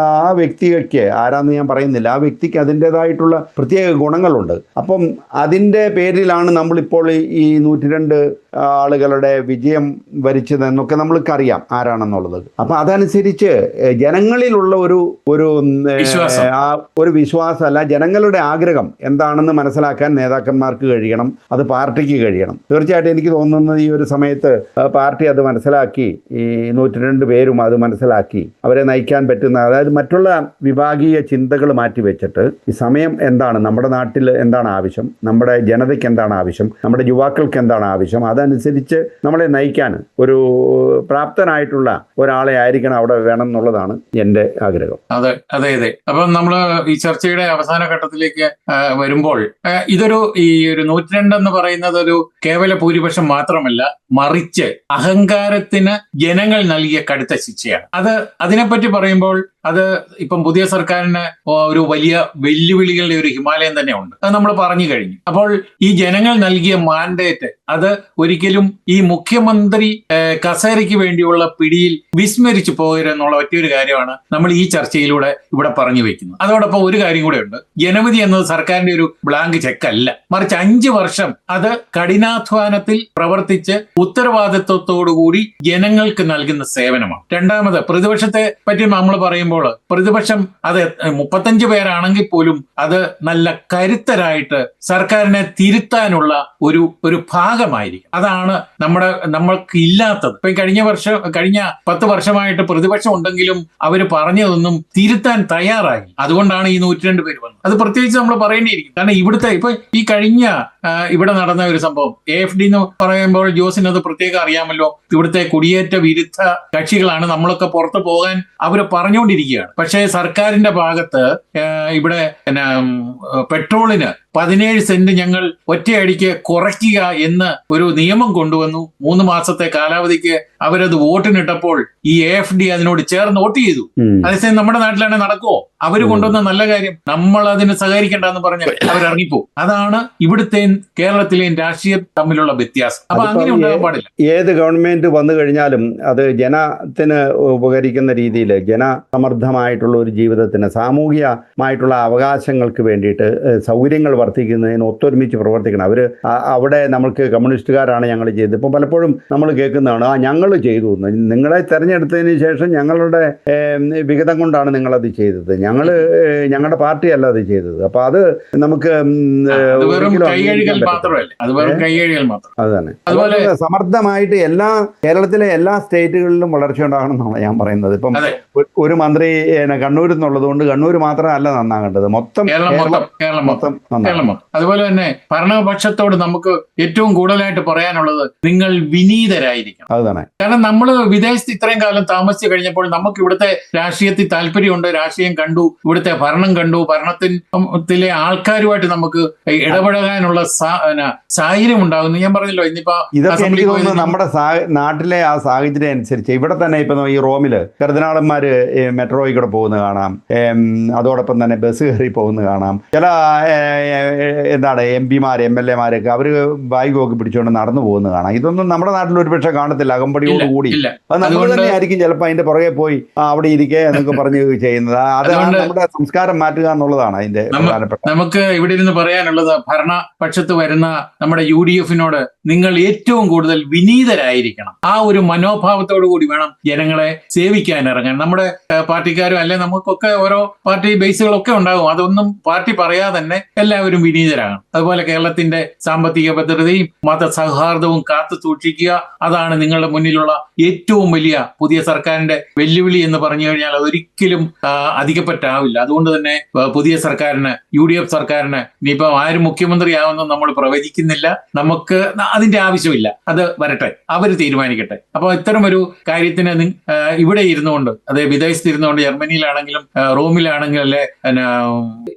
ആ വ്യക്തിക്ക്, ആരാന്ന് ഞാൻ പറയുന്നില്ല, ആ വ്യക്തിക്ക് അതിൻ്റെതായിട്ടുള്ള പ്രത്യേക ഗുണങ്ങളുണ്ട്. അപ്പം അതിൻ്റെ പേരിലാണ് നമ്മളിപ്പോൾ ഈ 102 ആളുകളുടെ വിജയം വരിച്ചതെന്നൊക്കെ നമ്മൾക്കറിയാം ആരാണെന്നുള്ളത്. അപ്പം അതനുസരിച്ച് ജനങ്ങളിലുള്ള ഒരു വിശ്വാസമല്ല, ജനങ്ങളുടെ ആഗ്രഹം എന്താണെന്ന് മനസ്സിലാക്കാൻ നേതാക്കന്മാർക്ക് കഴിയണം, അത് പാർട്ടിക്ക് കഴിയണം. തീർച്ചയായിട്ടും എനിക്ക് തോന്നുന്നത് ഈ ഒരു സമയത്ത് പാർട്ടി അത് മനസ്സിലാക്കി, ഈ 102 പേരും അത് മനസ്സിലാക്കി അവരെ നയിക്കാൻ പറ്റുന്ന, അതായത് മറ്റുള്ള വിഭാഗീയ ചിന്തകൾ മാറ്റിവെച്ചിട്ട് ഈ സമയം എന്താണ്, നമ്മുടെ നാട്ടിൽ എന്താണ് ആവശ്യം, നമ്മുടെ ജനതയ്ക്ക് എന്താണ് ആവശ്യം, നമ്മുടെ യുവാക്കൾക്ക് എന്താണ് ആവശ്യം, അതനുസരിച്ച് നമ്മളെ നയിക്കാൻ ഒരു പ്രാപ്തനായിട്ടുള്ള ഒരാളെ ആയിരിക്കണം അവിടെ വേണം എന്നുള്ളതാണ് എൻ്റെ ആഗ്രഹം. അതെ. അപ്പം നമ്മൾ ഈ ചർച്ചയുടെ അവസാന ഘട്ടത്തിലേക്ക് വരുമ്പോൾ ഇതൊരു ഈ ഒരു 102 എന്ന് പറയുന്നത് ഒരു കേവല ഭൂരിപക്ഷം മാത്രമല്ല, മറിച്ച് അഹങ്കാരത്തിന് ജനങ്ങൾ നൽകിയ കടുത്ത ശിക്ഷയാണ്. അതിനെപ്പറ്റി പറയുമ്പോൾ അത് ഇപ്പം പുതിയ സർക്കാരിന് ഒരു വലിയ വെല്ലുവിളികളുടെ ഒരു ഹിമാലയം തന്നെ ഉണ്ട്. അത് നമ്മൾ പറഞ്ഞു കഴിഞ്ഞു. അപ്പോൾ ഈ ജനങ്ങൾ നൽകിയ മാൻഡേറ്റ് അത് ഒരിക്കലും ഈ മുഖ്യമന്ത്രി കസേരയ്ക്ക് വേണ്ടിയുള്ള പിടിയിൽ വിസ്മരിച്ചു പോകരുതെന്നുള്ള ഒറ്റയൊരു കാര്യമാണ് നമ്മൾ ഈ ചർച്ചയിലൂടെ ഇവിടെ പറഞ്ഞു വെക്കുന്നത്. അതോടൊപ്പം ഒരു കാര്യം കൂടെ ഉണ്ട്. ജനവിധി എന്നത് സർക്കാരിന്റെ ഒരു ബ്ലാങ്ക് ചെക്ക് അല്ല, മറിച്ച് 5 വർഷം അത് കഠിനാധ്വാനത്തിൽ പ്രവർത്തിച്ച് ഉത്തരവാദിത്വത്തോടുകൂടി ജനങ്ങൾക്ക് നൽകുന്ന സേവനമാണ്. രണ്ടാമത്, പ്രതിപക്ഷത്തെ പറ്റി നമ്മൾ പറയുമ്പോൾ പറയുമ്പോൾ പ്രതിപക്ഷം അത് 35 പേരാണെങ്കിൽ പോലും അത് നല്ല കരുത്തരായിട്ട് സർക്കാരിനെ തിരുത്താനുള്ള ഒരു ഭാഗമായിരിക്കും. അതാണ് നമ്മൾക്ക് ഇല്ലാത്തത്. ഇപ്പൊ കഴിഞ്ഞ 10 വർഷമായിട്ട് പ്രതിപക്ഷം ഉണ്ടെങ്കിലും അവർ പറഞ്ഞതൊന്നും തിരുത്താൻ തയ്യാറായി. അതുകൊണ്ടാണ് ഈ 102 പേര് വന്നത്. അത് പ്രത്യേകിച്ച് നമ്മൾ പറയേണ്ടിയിരിക്കും. കാരണം ഇപ്പൊ ഈ കഴിഞ്ഞ ഇവിടെ നടന്ന ഒരു സംഭവം AFD എന്ന് പറയുമ്പോൾ ജോസിന് അത് പ്രത്യേകം അറിയാമല്ലോ. ഇവിടുത്തെ കുടിയേറ്റ വിരുദ്ധ കക്ഷികളാണ്, നമ്മളൊക്കെ പുറത്തു പോകാൻ അവർ പറഞ്ഞുകൊണ്ടിരിക്കുകയാണ്. പക്ഷേ സർക്കാരിന്റെ ഭാഗത്ത് ഇവിടെ പെട്രോളിന് 17 സെന്റ് ഞങ്ങൾ ഒറ്റയടിക്ക് കുറയ്ക്കുക എന്ന് ഒരു നിയമം കൊണ്ടുവന്നു. 3 മാസത്തെ കാലാവധിക്ക് അവരത് വോട്ടിനിട്ടപ്പോൾ ഈ AFD അതിനോട് ചേർന്ന് വോട്ട് ചെയ്തു. അതേസമയം നമ്മുടെ നാട്ടിലാണെങ്കിൽ നടക്കുമോ? അവര് കൊണ്ടുവന്ന നല്ല കാര്യം നമ്മൾ അതിന് സഹകരിക്കേണ്ടെന്ന് പറഞ്ഞ് അവരിറങ്ങിപ്പോ. അതാണ് ഇവിടുത്തെയും കേരളത്തിലെയും രാഷ്ട്രീയം തമ്മിലുള്ള വ്യത്യാസം. അപ്പൊ അങ്ങനെ ഉണ്ടാകാൻ പാടില്ല. ഏത് ഗവൺമെന്റ് വന്നു കഴിഞ്ഞാലും അത് ജനത്തിന് ഉപകരിക്കുന്ന രീതിയിൽ ജനസമൃദ്ധമായിട്ടുള്ള ഒരു ജീവിതത്തിന് സാമൂഹികമായിട്ടുള്ള അവകാശങ്ങൾക്ക് വേണ്ടിയിട്ട് സൗകര്യങ്ങൾ വർദ്ധിക്കുന്നതിന് ഒത്തൊരുമിച്ച് പ്രവർത്തിക്കണം. അവിടെ നമ്മൾക്ക് കമ്മ്യൂണിസ്റ്റുകാരാണ് ഞങ്ങൾ ചെയ്തത്. ഇപ്പം പലപ്പോഴും നമ്മൾ കേൾക്കുന്നതാണ് ഞങ്ങൾ ചെയ്തു, നിങ്ങളെ തെരഞ്ഞെടുത്തതിന് ശേഷം ഞങ്ങളുടെ വിഹിതം കൊണ്ടാണ് നിങ്ങളത് ചെയ്തത്, ഞങ്ങളുടെ പാർട്ടിയല്ല അത് ചെയ്തത്. അപ്പൊ അത് നമുക്ക് അത് തന്നെ. അതുപോലെ സമർത്ഥമായിട്ട് കേരളത്തിലെ എല്ലാ സ്റ്റേറ്റുകളിലും വളർച്ച ഉണ്ടാകണമെന്നാണ് ഞാൻ പറയുന്നത്. ഇപ്പം ഒരു മന്ത്രി കണ്ണൂരിൽ നിന്നുള്ളത് കൊണ്ട് കണ്ണൂർ മാത്രമല്ല നന്നാകേണ്ടത്, മൊത്തം അതുപോലെ തന്നെ ഭരണപക്ഷത്തോട് നമുക്ക് ഏറ്റവും കൂടുതലായിട്ട് പറയാനുള്ളത് നിങ്ങൾ വിനീതരായിരിക്കണം. അതാണ്. കാരണം നമ്മൾ വിദേശത്ത് ഇത്രയും കാലം താമസിച്ചു കഴിഞ്ഞപ്പോൾ നമുക്ക് ഇവിടുത്തെ രാഷ്ട്രീയത്തിൽ താല്പര്യമുണ്ട്, രാഷ്ട്രീയം കണ്ടു, ഇവിടുത്തെ ഭരണം കണ്ടു, ഭരണത്തിലെ ആൾക്കാരുമായിട്ട് നമുക്ക് ഇടപഴകാനുള്ള സാഹചര്യം ഉണ്ടാകുന്നു. ഞാൻ പറഞ്ഞല്ലോ ഇന്നിപ്പോ ഇതൊക്കെ എനിക്ക് തോന്നുന്നു നമ്മുടെ നാട്ടിലെ ആ സാഹചര്യം അനുസരിച്ച് ഇവിടെ തന്നെ ഇപ്പൊ ഈ റോമില് കർദിനാളന്മാര് മെട്രോയിൽ കൂടെ പോകുന്നത് കാണാം, അതോടൊപ്പം തന്നെ ബസ് കയറി പോകുന്നത് കാണാം. ചില MP-മാര് MLA-മാരൊക്കെ അവര് ബാഗ് ഒക്കെ പിടിച്ചുകൊണ്ട് നടന്നു പോകുന്നത് കാണാം. ഇതൊന്നും നമ്മുടെ നാട്ടിൽ ഒരുപക്ഷെ കാണത്തില്ല, അകമ്പടിയോട് കൂടി. അത് നമ്മൾ തന്നെ ആയിരിക്കും ചിലപ്പോൾ അതിന്റെ പുറകെ പോയി അവിടെ ഇരിക്കുക എന്നൊക്കെ പറഞ്ഞ് ചെയ്യുന്നത്. അത് നമ്മുടെ സംസ്കാരം മാറ്റുക എന്നുള്ളതാണ് അതിന്റെ പ്രധാനപ്പെട്ട. നമുക്ക് ഇവിടെ ഇരുന്ന് പറയാനുള്ളത് ഭരണപക്ഷത്ത് വരുന്ന നമ്മുടെ UDF-നോട് നിങ്ങൾ ഏറ്റവും കൂടുതൽ വിനീതരായിരിക്കണം. ആ ഒരു മനോഭാവത്തോടു കൂടി വേണം ജനങ്ങളെ സേവിക്കാൻ ഇറങ്ങാൻ. നമ്മുടെ പാർട്ടിക്കാരും അല്ലെ നമുക്കൊക്കെ ഓരോ പാർട്ടി ബേസുകളൊക്കെ ഉണ്ടാകും. അതൊന്നും പാർട്ടി പറയാതെ തന്നെ എല്ലാവരും വിനീതരാകണം. അതുപോലെ കേരളത്തിന്റെ സാമ്പത്തിക ഭദ്രതയും മതസൗഹാർദ്ദവും കാത്തു സൂക്ഷിക്കുക. അതാണ് നിങ്ങളുടെ മുന്നിലുള്ള ഏറ്റവും വലിയ പുതിയ സർക്കാരിന്റെ വെല്ലുവിളി എന്ന് പറഞ്ഞു കഴിഞ്ഞാൽ അതൊരിക്കലും അധികപ്പറ്റാവില്ല. അതുകൊണ്ട് തന്നെ പുതിയ സർക്കാരിന് UDF സർക്കാരിന് ഇനിയിപ്പോ ആര് മുഖ്യമന്ത്രിയാവുമെന്ന് നമ്മൾ പ്രവചിക്കുന്നില്ല. നമുക്ക് അതിന്റെ ആവശ്യമില്ല, അത് വരട്ടെ, അവർ തീരുമാനിക്കട്ടെ. അപ്പൊ ഇത്തരം ഒരു കാര്യത്തിന് ഇവിടെ ഇരുന്നുകൊണ്ട്, അത് വിദേശത്ത് ഇരുന്നുകൊണ്ട് ജർമ്മനിയിലാണെങ്കിലും റോമിലാണെങ്കിലും അല്ലെ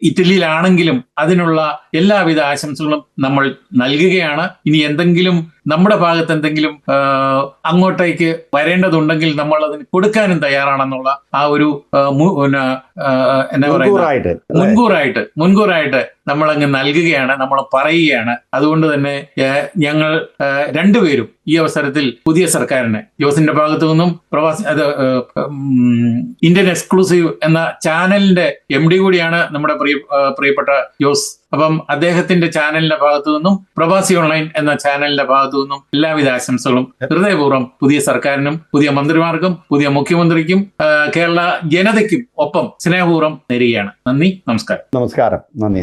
ഇറ്റലിയിലാണെങ്കിലും അതിനുള്ള എല്ലാവിധ ആശംസകളും നമ്മൾ നൽകുകയാണ്. ഇനി എന്തെങ്കിലും നമ്മുടെ ഭാഗത്ത് എന്തെങ്കിലും അങ്ങോട്ടേക്ക് വരേണ്ടതുണ്ടെങ്കിൽ നമ്മൾ അതിന് കൊടുക്കാനും തയ്യാറാണെന്നുള്ള ആ ഒരു എന്താ പറയുക മുൻകൂറായിട്ട് നമ്മളങ്ങ് നൽകുകയാണ്, നമ്മൾ പറയുകയാണ്. അതുകൊണ്ട് തന്നെ ഞങ്ങൾ രണ്ടുപേരും ഈ അവസരത്തിൽ പുതിയ സർക്കാരിന് ജോസിന്റെ ഭാഗത്തു നിന്നും ഇന്ത്യൻ എക്സ്ക്ലൂസീവ് എന്ന ചാനലിന്റെ MD കൂടിയാണ് നമ്മുടെ പ്രിയപ്പെട്ട ജോസ്. അപ്പം അദ്ദേഹത്തിന്റെ ചാനലിന്റെ ഭാഗത്തു നിന്നും പ്രവാസി ഓൺലൈൻ എന്ന ചാനലിന്റെ ഭാഗത്തു നിന്നും എല്ലാവിധ ആശംസകളും ഹൃദയപൂർവ്വം പുതിയ സർക്കാരിനും പുതിയ മന്ത്രിമാർക്കും പുതിയ മുഖ്യമന്ത്രിക്കും കേരള ജനതയ്ക്കും ഒപ്പം സ്നേഹപൂർവ്വം നേരുകയാണ്. നന്ദി, നമസ്കാരം. നന്ദി.